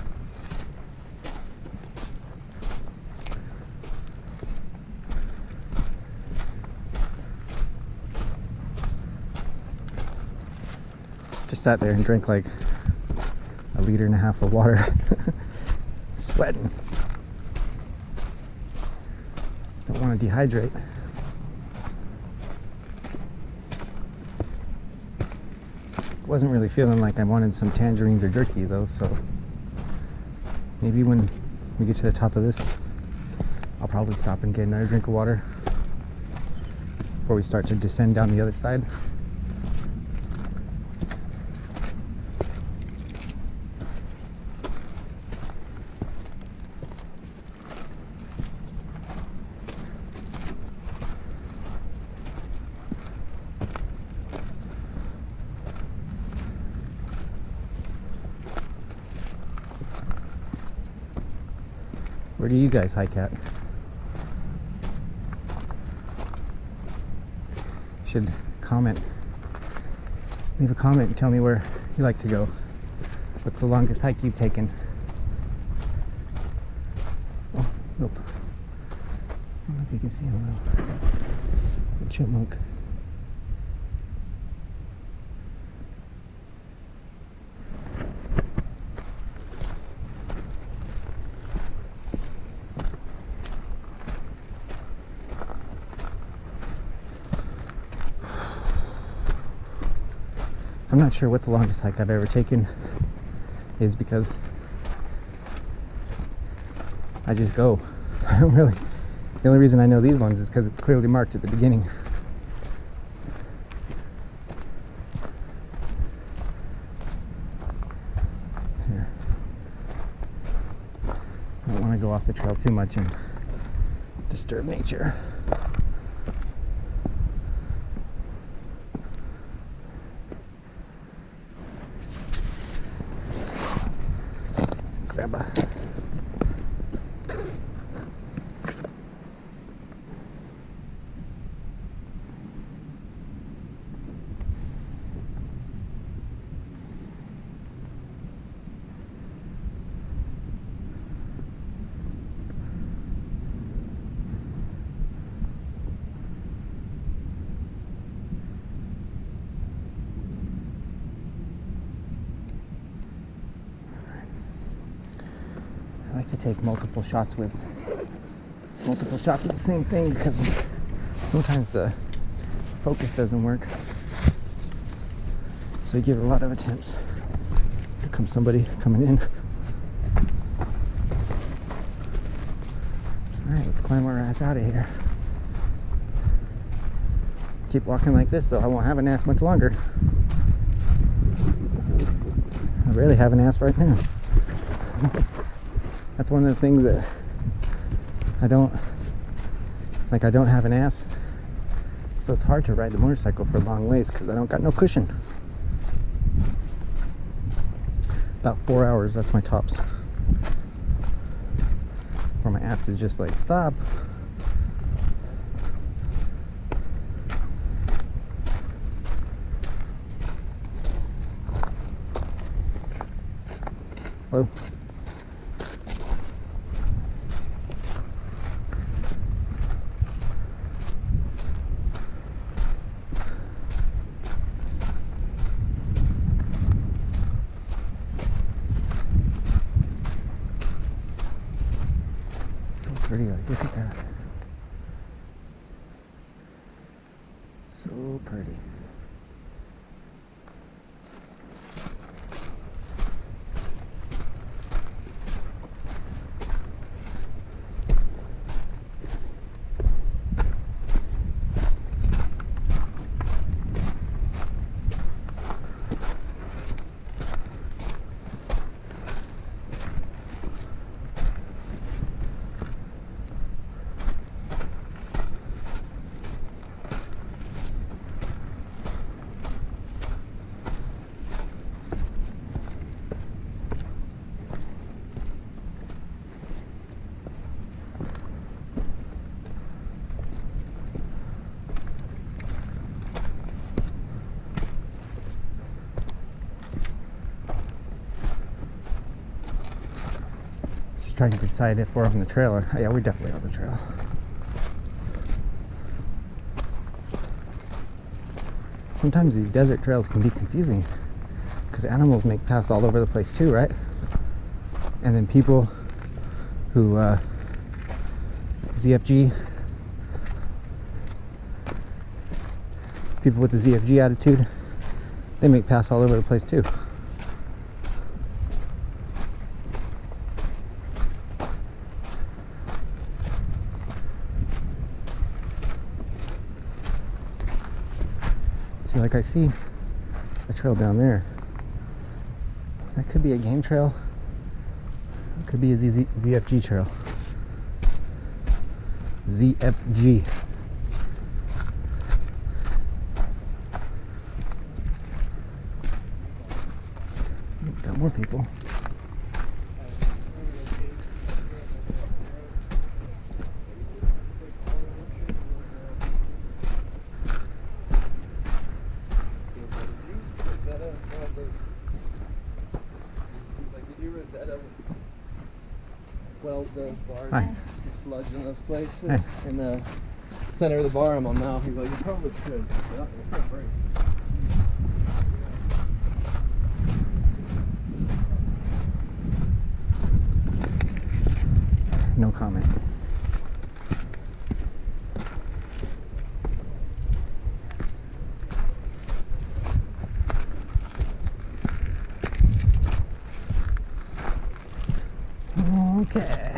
A: Just just sat there and drank like 1.5 liters of water. Sweating. Don't want to dehydrate. Wasn't really feeling like I wanted some tangerines or jerky though, so maybe when we get to the top of this, I'll probably stop and get another drink of water before we start to descend down the other side. Where do you guys hike at? Should comment. Leave a comment and tell me where you like to go. What's the longest hike you've taken? Oh, nope. I don't know if you can see him though. The chipmunk. I'm not sure what the longest hike I've ever taken is because I just go. I don't really. The only reason I know these ones is because it's clearly marked at the beginning. Here. I don't want to go off the trail too much and disturb nature. Grab a I like to take multiple shots of the same thing because sometimes the focus doesn't work. So you give it a lot of attempts. Here comes somebody coming in. Alright, let's climb our ass out of here. Keep walking like this though, I won't have an ass much longer. I barely have an ass right now. That's one of the things that I don't have an ass, so it's hard to ride the motorcycle for long ways because I don't got no cushion. About 4 hours, that's my tops. Where my ass is just like, stop. Hello. Pretty, like, look at that. So pretty. Trying to decide if we're on the trail or, yeah, we're definitely on the trail. Sometimes these desert trails can be confusing. because animals make paths all over the place too, right? And then people who ZFG, people with the ZFG attitude, they make paths all over the place too. See, like I see a trail down there. That could be a game trail. It could be a ZFG trail. ZFG. Got more people.
B: Well, those bars,
A: Hi.
B: the sludge in those places,
A: Hey.
B: in the center of the bar I'm on now. He's like, you probably should. Yeah, it's gonna break.
A: No comment. Okay.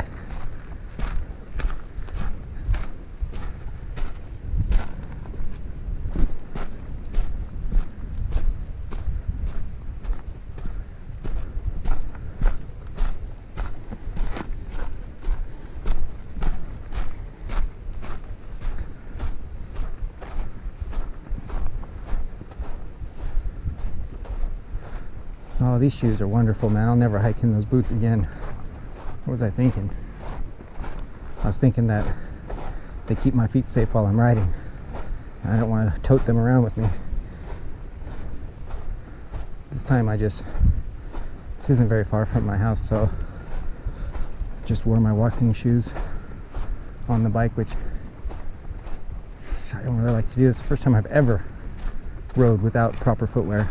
A: Oh, these shoes are wonderful, man. I'll never hike in those boots again. What was I thinking? I was thinking that they keep my feet safe while I'm riding. I don't want to tote them around with me. This time this isn't very far from my house, so I just wore my walking shoes on the bike, which I don't really like to do. This is the first time I've ever rode without proper footwear.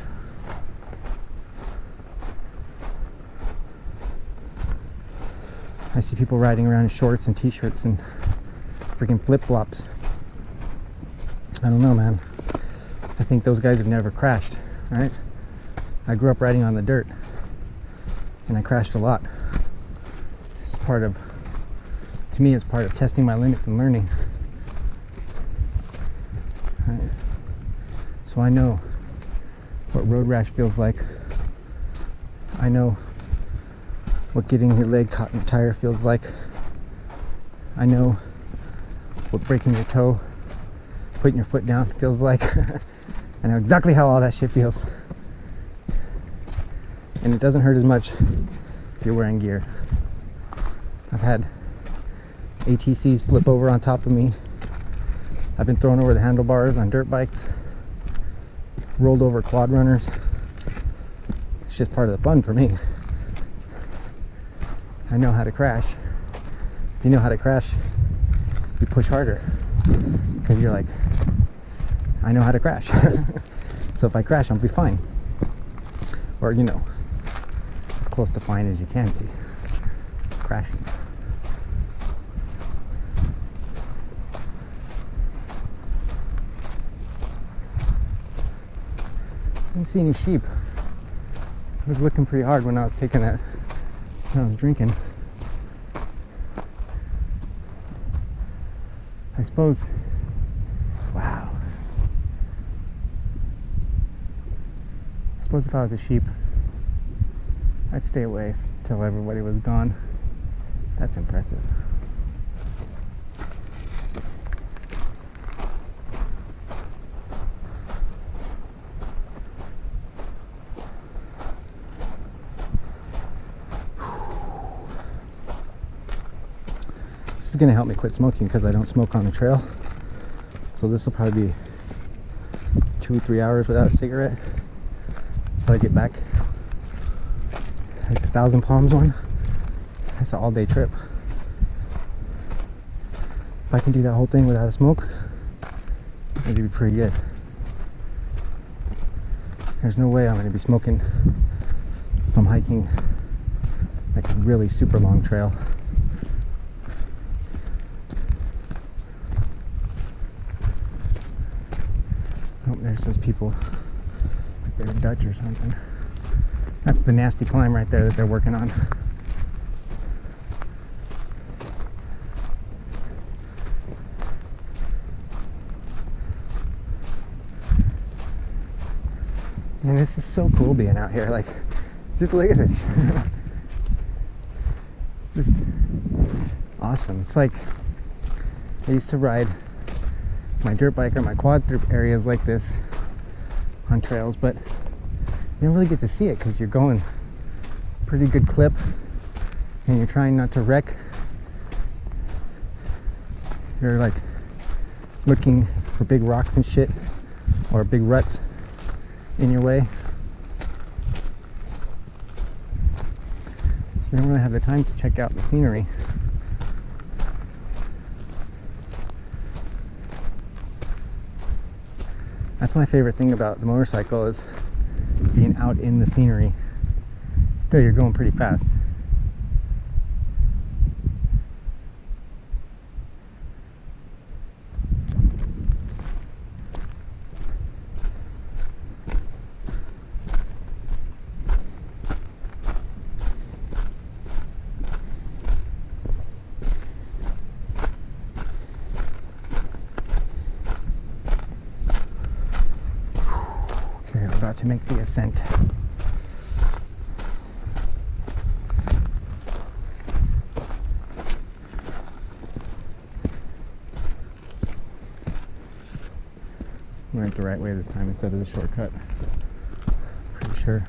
A: I see people riding around in shorts and t-shirts and freaking flip-flops. I don't know, man. I think those guys have never crashed, right? I grew up riding on the dirt and I crashed a lot. It's part of, to me, it's part of testing my limits and learning. Right? So I know what road rash feels like. I know what getting your leg caught in a tire feels like. I know what breaking your toe, putting your foot down feels like. I know exactly how all that shit feels. And it doesn't hurt as much if you're wearing gear. I've had ATCs flip over on top of me. I've been thrown over the handlebars on dirt bikes, rolled over quad runners. It's just part of the fun for me. I know how to crash. If you know how to crash, you push harder because you're like, I know how to crash. So if I crash, I'll be fine. Or, you know, as close to fine as you can be crashing. I didn't see any sheep. I was looking pretty hard when I was taking that, when I was drinking. I suppose, wow. I suppose if I was a sheep, I'd stay away till everybody was gone. That's impressive. This is gonna help me quit smoking because I don't smoke on the trail. So this will probably be 2 or 3 hours without a cigarette until I get back. Like the Thousand Palms one, that's an all-day trip. If I can do that whole thing without a smoke, it'd be pretty good. There's no way I'm going to be smoking if I'm hiking like a really super long trail. Oh, there's those people. Like they're Dutch or something. That's the nasty climb right there that they're working on. And this is so cool being out here. Like, just look at this. It's just awesome. It's like I used to ride my dirt bike or my quad through areas like this on trails, but you don't really get to see it because you're going pretty good clip and you're trying not to wreck. You're like looking for big rocks and shit or big ruts in your way. So you don't really have the time to check out the scenery. That's my favorite thing about the motorcycle, is being out in the scenery. Still, you're going pretty fast. Okay, I'm about to make the ascent. I went the right way this time instead of the shortcut. Pretty sure.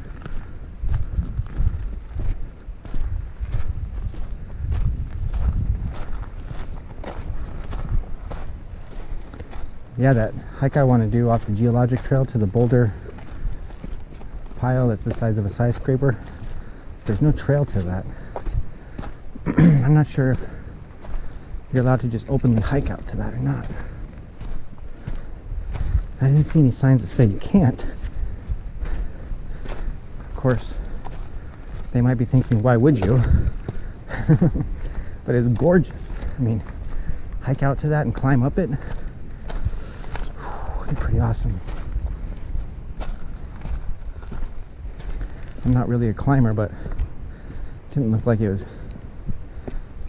A: Yeah, that hike I want to do off the geologic trail to the boulder pile that's the size of a skyscraper, there's no trail to that. I'm not sure if you're allowed to just openly hike out to that or not. I didn't see any signs that say you can't. Of course, they might be thinking, why would you? But it's gorgeous. I mean, hike out to that and climb up it. Whew, pretty awesome. I'm not really a climber, but it didn't look like it was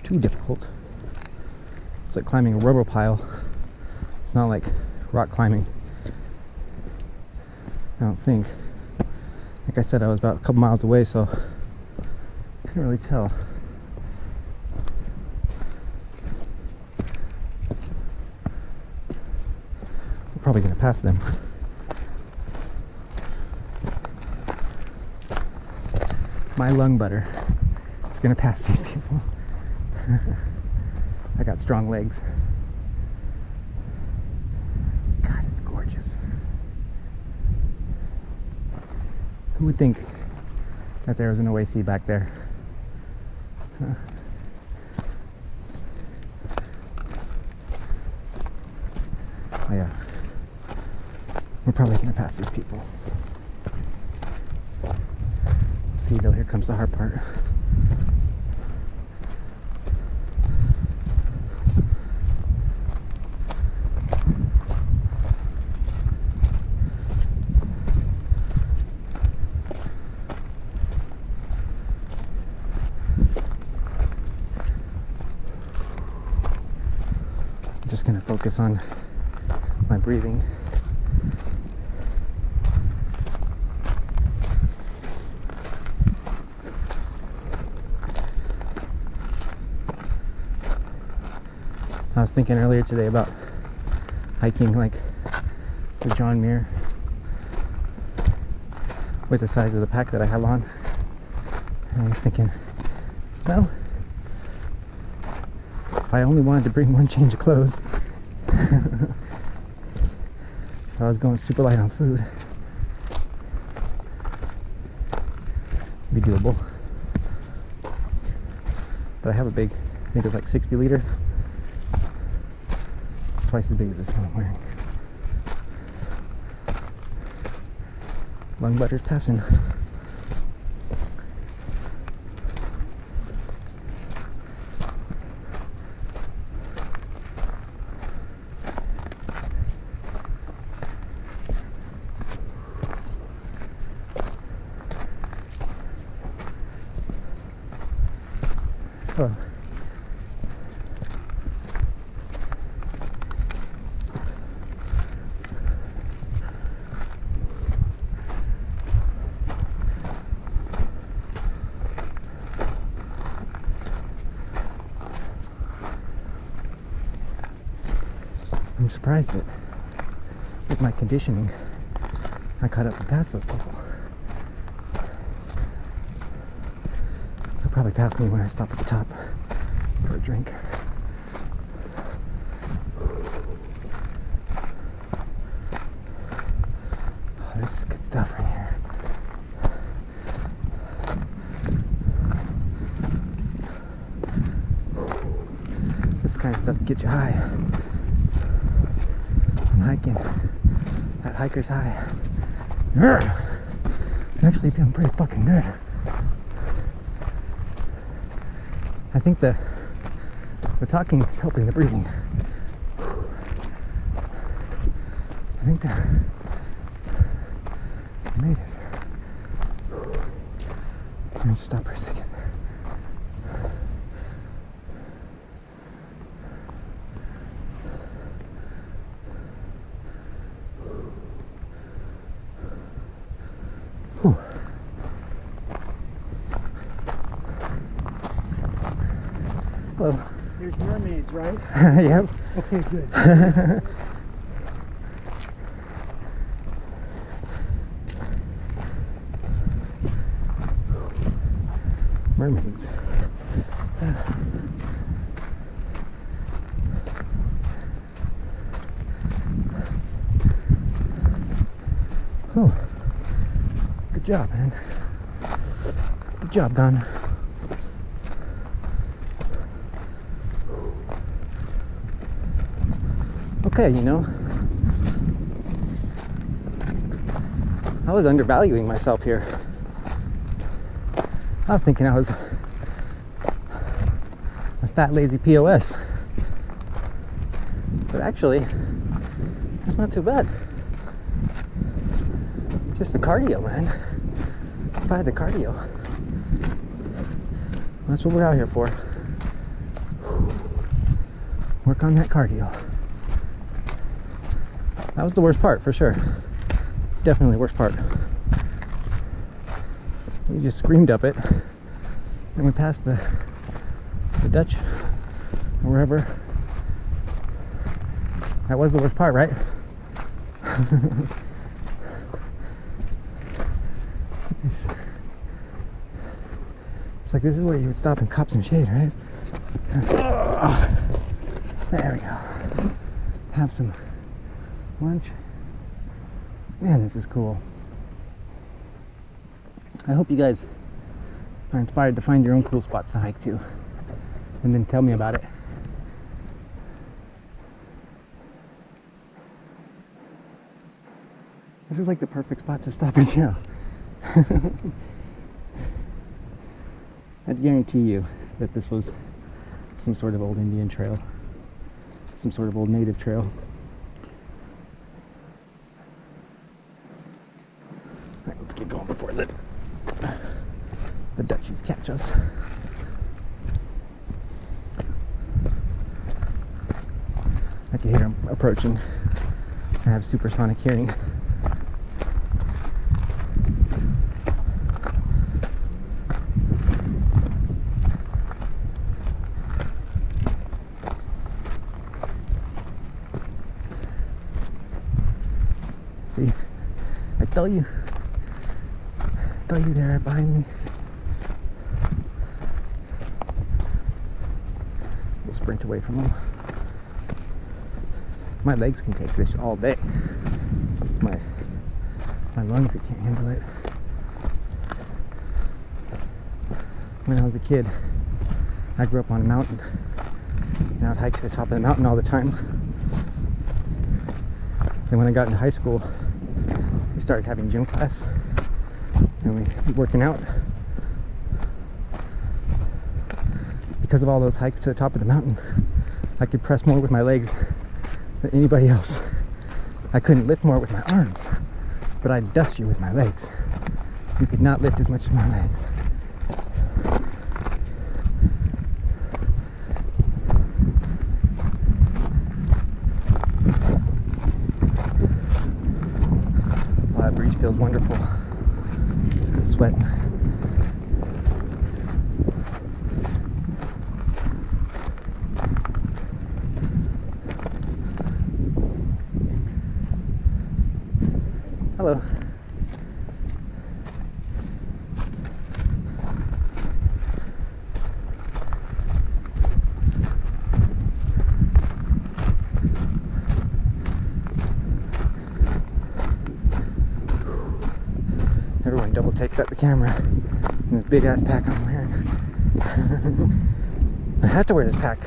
A: too difficult. It's like climbing a rubber pile. It's not like rock climbing. I don't think. Like I said, I was about a couple miles away, so I couldn't really tell. We're probably gonna pass them. My lung butter is gonna pass these people. I got strong legs. God, it's gorgeous. Who would think that there was an oasis back there? Huh. Oh yeah. We're probably gonna pass these people. See though, here comes the hard part. I'm just gonna focus on my breathing. I was thinking earlier today about hiking like the John Muir with the size of the pack that I have on. And I was thinking, well, if I only wanted to bring one change of clothes, if I was going super light on food, it'd be doable. But I have a big, I think it's like 60 liter. Twice as big as this one I'm wearing. Lung butter's passing. Oh. I'm surprised that with my conditioning, I caught up and passed those people. They'll probably pass me when I stop at the top for a drink. Oh, this is good stuff right here. This kind of stuff to get you high. I'm hiking at hiker's high. I'm actually feeling pretty fucking good. I think the talking is helping the breathing. I think that I made it. Let me just stop for a second. Whew. Hello.
C: There's mermaids, right?
A: Yep.
C: Okay, good.
A: Mermaids. Oh, good job, man. Good job, Don. Okay, you know, I was undervaluing myself here. I was thinking I was a fat, lazy POS. But actually, that's not too bad. Just the cardio, man. If I had the cardio, that's what we're out here for. Work on that cardio. That was the worst part, for sure. Definitely the worst part. We just screamed up it. Then we passed the Dutch, or wherever. That was the worst part, right? It's like, this is where you would stop and cop some shade, right? There we go. Have some lunch. Man, this is cool. I hope you guys are inspired to find your own cool spots to hike to, and then tell me about it. This is like the perfect spot to stop and chill. I'd guarantee you that this was some sort of old Indian trail, some sort of old native trail. Right, let's get going before the Dutchies catch us. I can hear them approaching. I have supersonic hearing. See, I tell you they're right behind me. We'll sprint away from them. My legs can take this all day. It's my lungs that can't handle it. When I was a kid, I grew up on a mountain, and I'd hike to the top of the mountain all the time. Then when I got into high school, we started having gym class, and we be working out. Because of all those hikes to the top of the mountain, I could press more with my legs than anybody else. I couldn't lift more with my arms, but I'd dust you with my legs. You could not lift as much as my legs. Wow, that breeze feels wonderful. Sweat. Hello. Everyone double takes out the camera in this big ass pack I'm wearing. I had to wear this pack.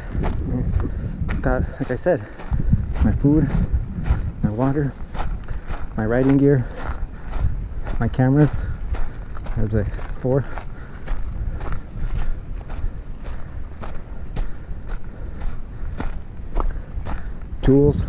A: It's got, like I said, my food, my water, my riding gear, my cameras. There's like 4. Tools.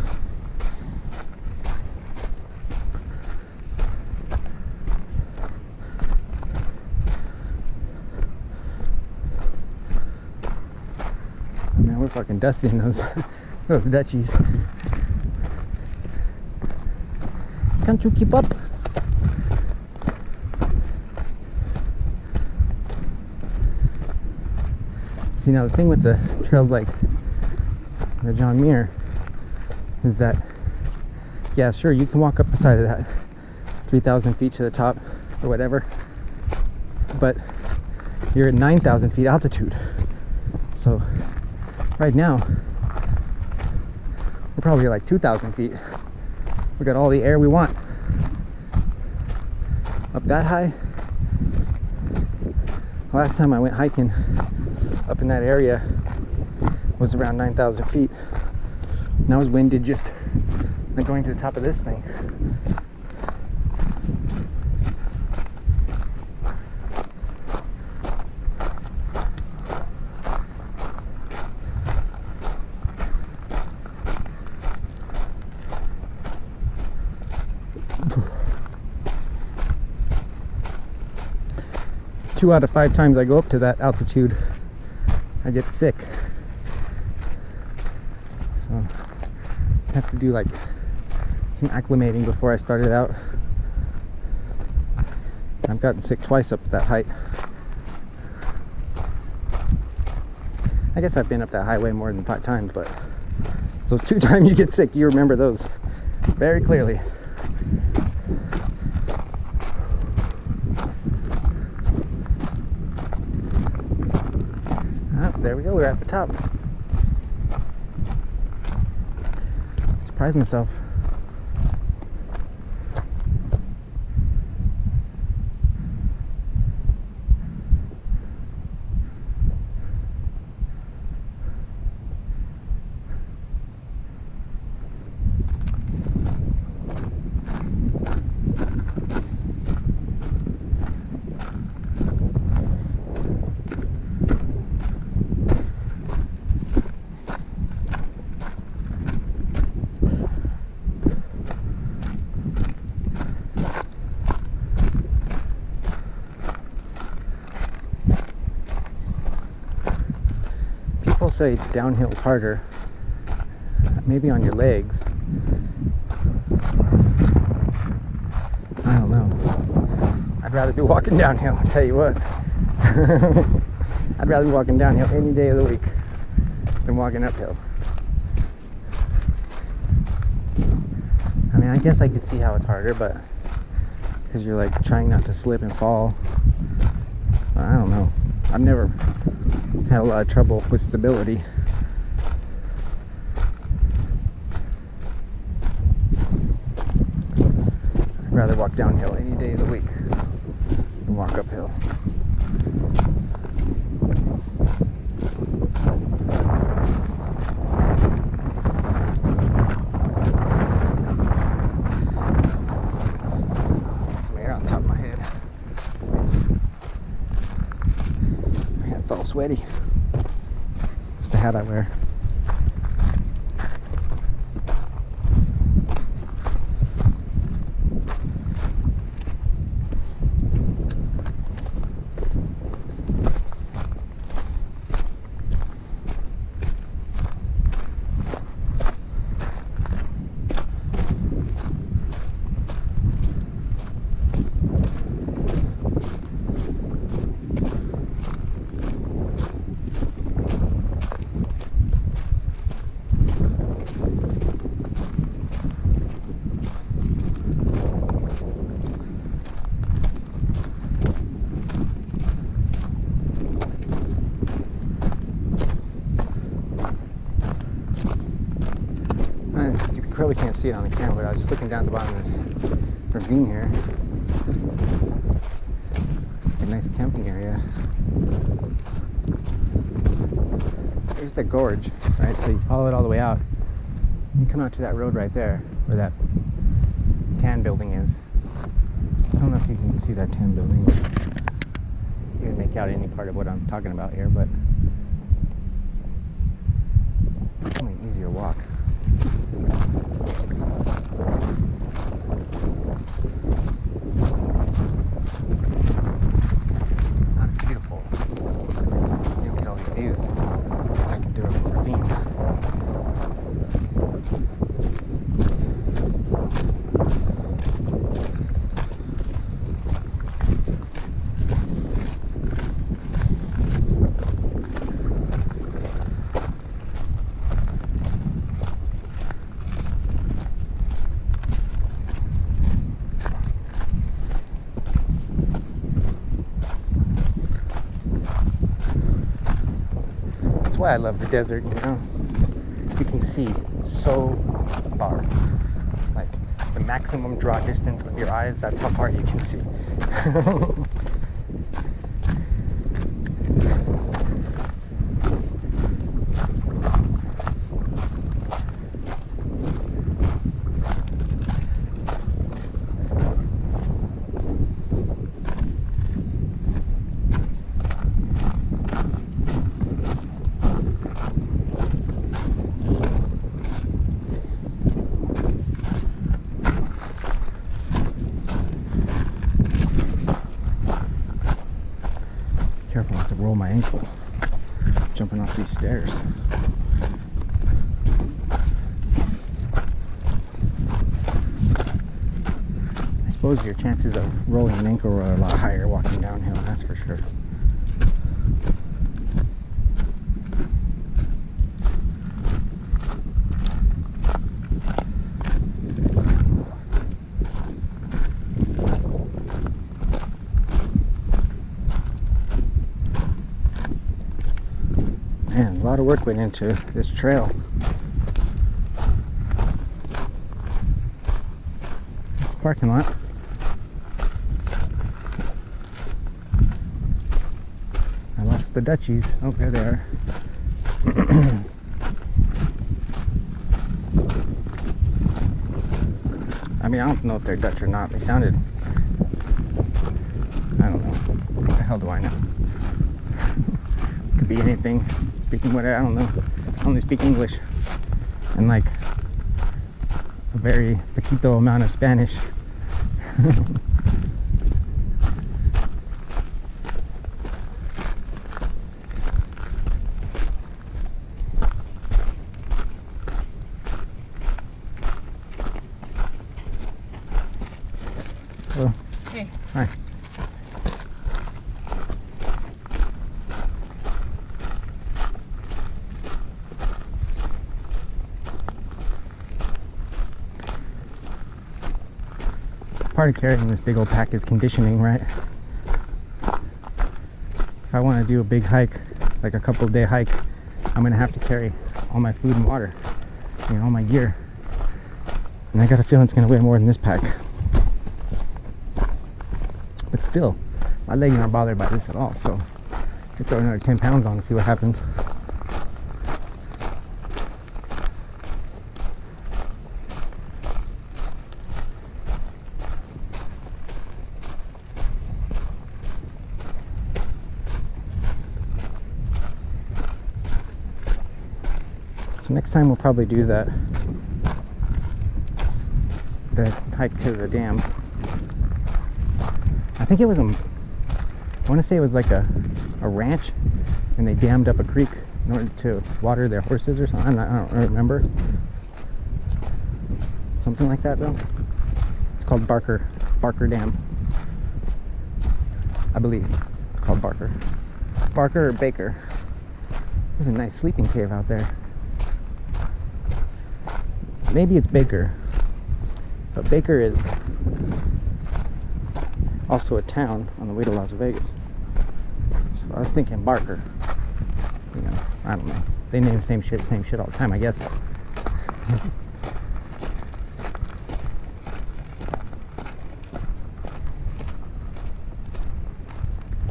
A: Man, we're fucking dusting those Dutchies. Can't you keep up? See, now the thing with the trails like the John Muir is that, yeah, sure, you can walk up the side of that 3,000 feet to the top or whatever, but you're at 9,000 feet altitude. So right now we're probably at like 2,000 feet. We got all the air we want. Up that high, last time I went hiking up in that area was around 9,000 feet. And I was winded just like going to the top of this thing. Two out of 5 times I go up to that altitude, I get sick. So I have to do like some acclimating before I started out. I've gotten sick twice up at that height. I guess I've been up that highway more than 5 times, but so those 2 times you get sick, you remember those very clearly. There we go, we're at the top. Surprised myself. People say downhill is harder, maybe on your legs. I don't know. I'd rather be walking downhill, I'll tell you what. I'd rather be walking downhill any day of the week than walking uphill. I mean, I guess I could see how it's harder, but because you're like trying not to slip and fall. But I don't know. I've never had a lot of trouble with stability. I'd rather walk downhill any day of the week than walk uphill. Get some air on top of my head. sweaty. It's the hat I wear. You probably can't see it on the camera, but I was just looking down at the bottom of this ravine here. It's like a nice camping area. There's the gorge, right? So you follow it all the way out. You come out to that road right there, where that tan building is. I don't know if you can see that tan building. You can make out any part of what I'm talking about here, but it's only an easier walk. God, it's beautiful. You don't get all these views like I can do it from a ravine. That's why I love the desert, you know. You can see so far. Like the maximum draw distance with your eyes, that's how far you can see. Careful not to roll my ankle jumping off these stairs. I suppose your chances of rolling an ankle are a lot higher walking downhill, that's for sure. Man, a lot of work went into this trail. It's the parking lot. I lost the Dutchies. Oh, there they are. I mean, I don't know if they're Dutch or not. They sounded... I don't know. What the hell do I know? Could be anything. Speaking what I don't know. I only speak English and like a very poquito amount of Spanish. Hello.
D: Hey.
A: Hi. Part of carrying this big old pack is conditioning, right? If I want to do a big hike, like a couple day hike, I'm gonna have to carry all my food and water, you know, all my gear, and I got a feeling it's gonna weigh more than this pack. But still, my legs aren't bothered by this at all, so I'll throw another 10 pounds on and see what happens. So next time we'll probably do that hike to the dam. I think it was I want to say it was like a ranch, and they dammed up a creek in order to water their horses or something. I don't remember. Something like that though. It's called Barker Dam. I believe it's called Barker or Baker. There's a nice sleeping cave out there. Maybe it's Baker, but Baker is also a town on the way to Las Vegas. So I was thinking Barker. You know, I don't know. They name the same shit all the time, I guess.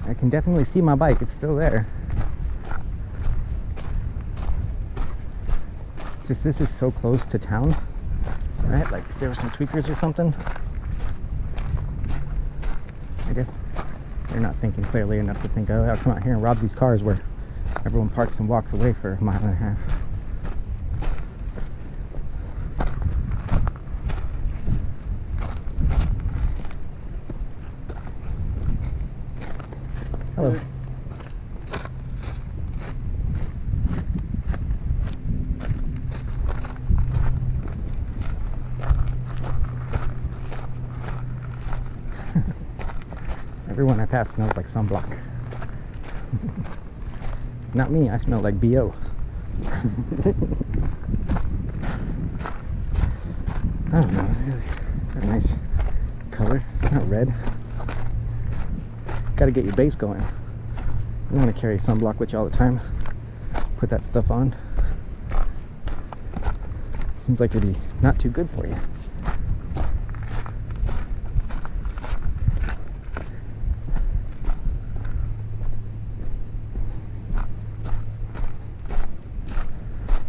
A: I can definitely see my bike. It's still there. It's just this is so close to town, right? Like if there were some tweakers or something, I guess they're not thinking clearly enough to think, oh, I'll come out here and rob these cars where everyone parks and walks away for a mile and a half. Hello. Everyone I pass smells like sunblock. Not me, I smell like BO. I don't know, really got a nice color. It's not red. Gotta get your base going. You want to carry sunblock with you all the time. Put that stuff on. Seems like it'd be not too good for you.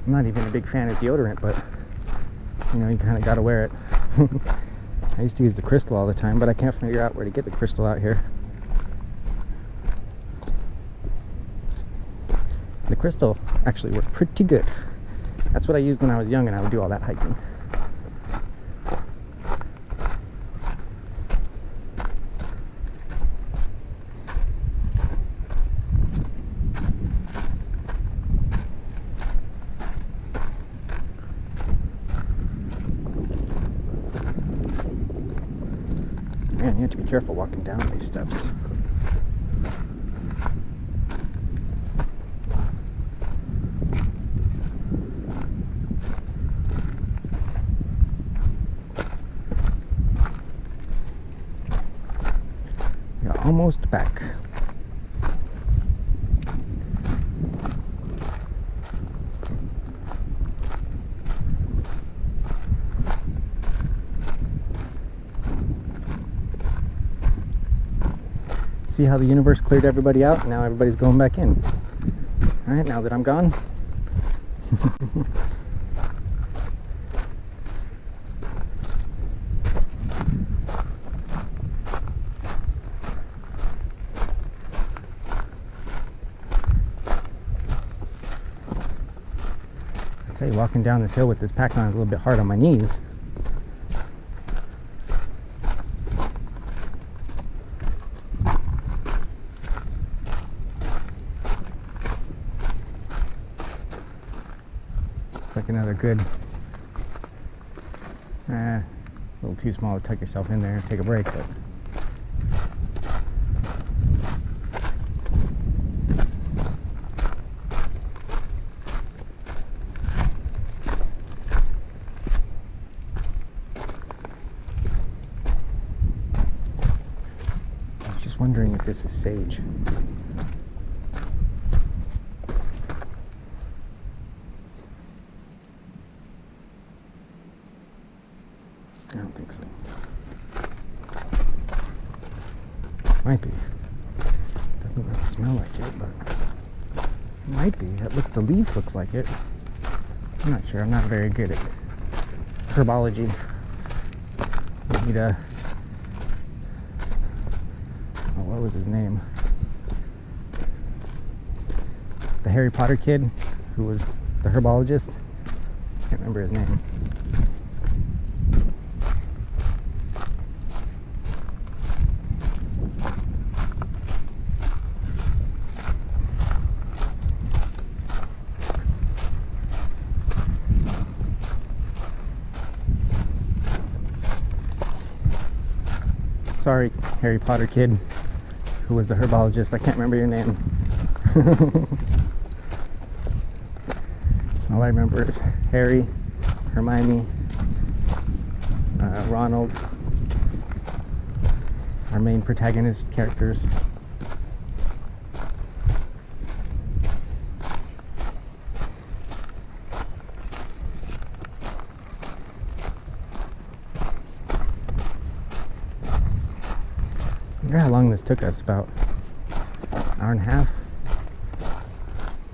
A: I'm not even a big fan of deodorant, but you know, you kind of gotta wear it. I used to use the Crystal all the time, but I can't figure out where to get the Crystal out here. The Crystal actually worked pretty good. That's what I used when I was young and I would do all that hiking. Man, you have to be careful walking down these steps. You're almost back. See how the universe cleared everybody out? Now everybody's going back in. Alright, now that I'm gone. I'd say walking down this hill with this pack on is a little bit hard on my knees. It's like another good, a little too small to tuck yourself in there and take a break, but I was just wondering if this is sage. I don't think so. Might be. Doesn't really smell like it, but it might be. The leaf looks like it. I'm not sure. I'm not very good at herbology. Need a... Oh, what was his name? The Harry Potter kid who was the herbologist. Can't remember his name. Sorry, Harry Potter kid, who was the herbologist. I can't remember your name. All I remember is Harry, Hermione, Ronald, our main protagonist characters. I wonder how long this took us. About an hour and a half,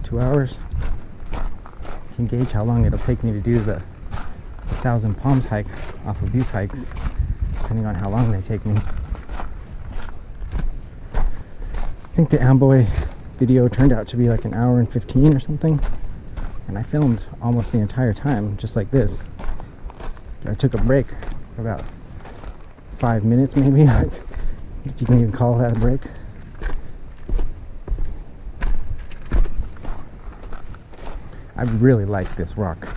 A: 2 hours. You can gauge how long it'll take me to do the 1,000 Palms hike off of these hikes, depending on how long they take me. I think the Amboy video turned out to be like an hour and 15 or something, and I filmed almost the entire time, just like this. I took a break for about 5 minutes maybe, like, if you can even call that a break. I really like this rock.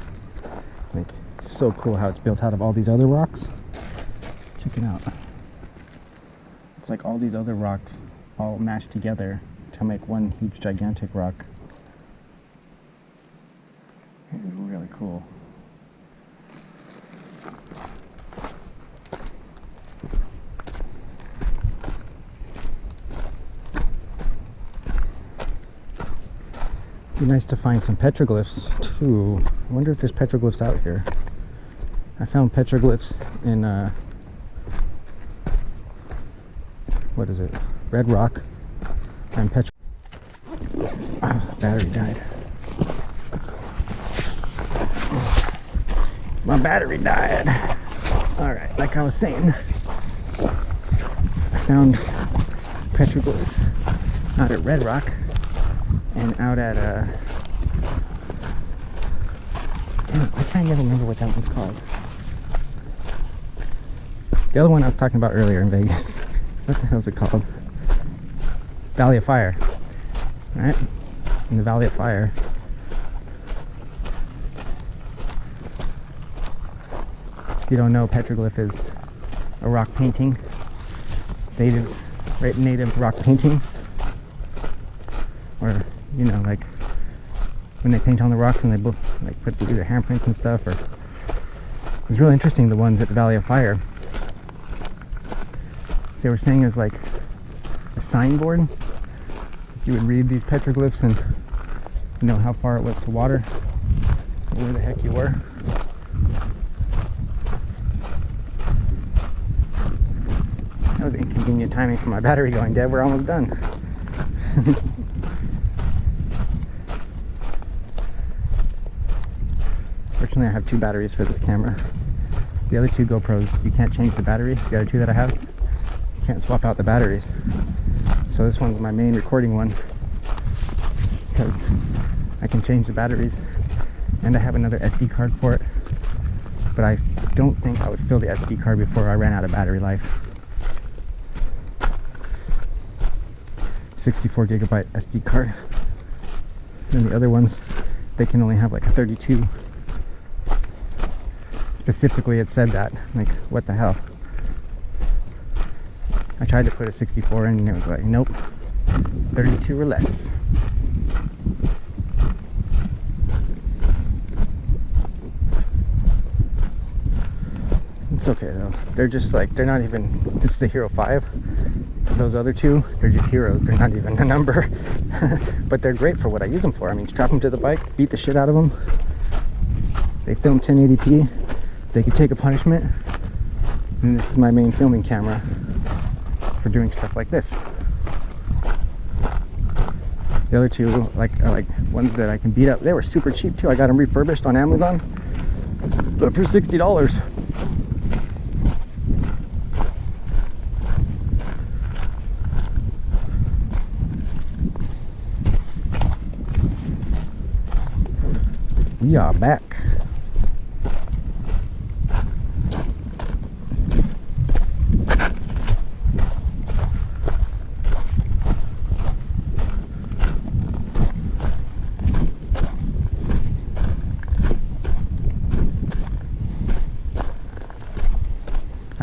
A: Like, it's so cool how it's built out of all these other rocks. Check it out. It's like all these other rocks all mashed together to make one huge gigantic rock. It's really cool. Be nice to find some petroglyphs too. I wonder if there's petroglyphs out here. I found petroglyphs in what is it? Red Rock and battery died. My battery died. Alright, like I was saying, I found petroglyphs out at Red Rock and out at damn it, I can't even remember what that one's called. The other one I was talking about earlier in Vegas. What the hell is it called? Valley of Fire. Right? In the Valley of Fire. If you don't know, petroglyph is a rock painting. Native rock painting. Or, you know, like when they paint on the rocks and they like put either handprints and stuff. Or it's really interesting, the ones at the Valley of Fire. So they were saying it was like a signboard. You would read these petroglyphs and you know how far it was to water, or where the heck you were. That was inconvenient timing for my battery going dead. We're almost done. Fortunately, I have 2 batteries for this camera. The other 2 GoPros, you can't change the battery. The other 2 that I have, you can't swap out the batteries. So this one's my main recording one because I can change the batteries, and I have another SD card for it. But I don't think I would fill the SD card before I ran out of battery life. 64 gigabyte SD card. And the other ones, they can only have like a 32. Specifically it said that. Like, what the hell? I tried to put a 64 in and it was like, nope, 32 or less. It's okay though. They're just like, they're not even, this is a Hero 5. Those other 2, they're just heroes. They're not even a number. But they're great for what I use them for. I mean, strap them to the bike, beat the shit out of them. They film 1080p. They can take a punishment. And this is my main filming camera for doing stuff like this. The other 2 are like ones that I can beat up. They were super cheap too. I got them refurbished on Amazon, but for $60. We are back.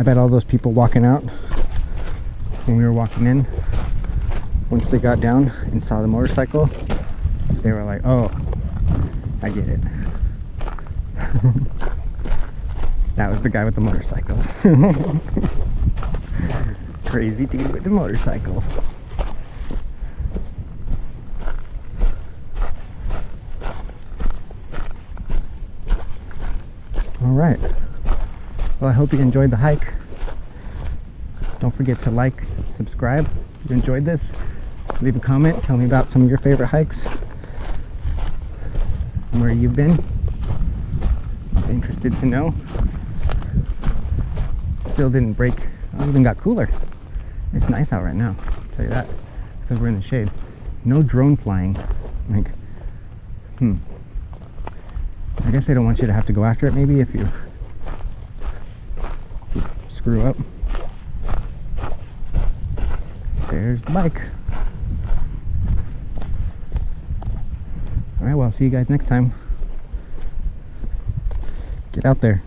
A: bet all those people walking out when we were walking in, once they got down and saw the motorcycle, they were like, oh, I get it. That was the guy with the motorcycle. Crazy dude with the motorcycle. Alright. Well, I hope you enjoyed the hike. Don't forget to like, subscribe if you enjoyed this. Leave a comment, tell me about some of your favorite hikes and where you've been. I'm interested to know. Still didn't break. Oh, even got cooler. It's nice out right now, I'll tell you that, because we're in the shade. No drone flying. Like, I guess they don't want you to have to go after it maybe if you screw up. There's the bike. Alright, well, I'll see you guys next time. Get out there.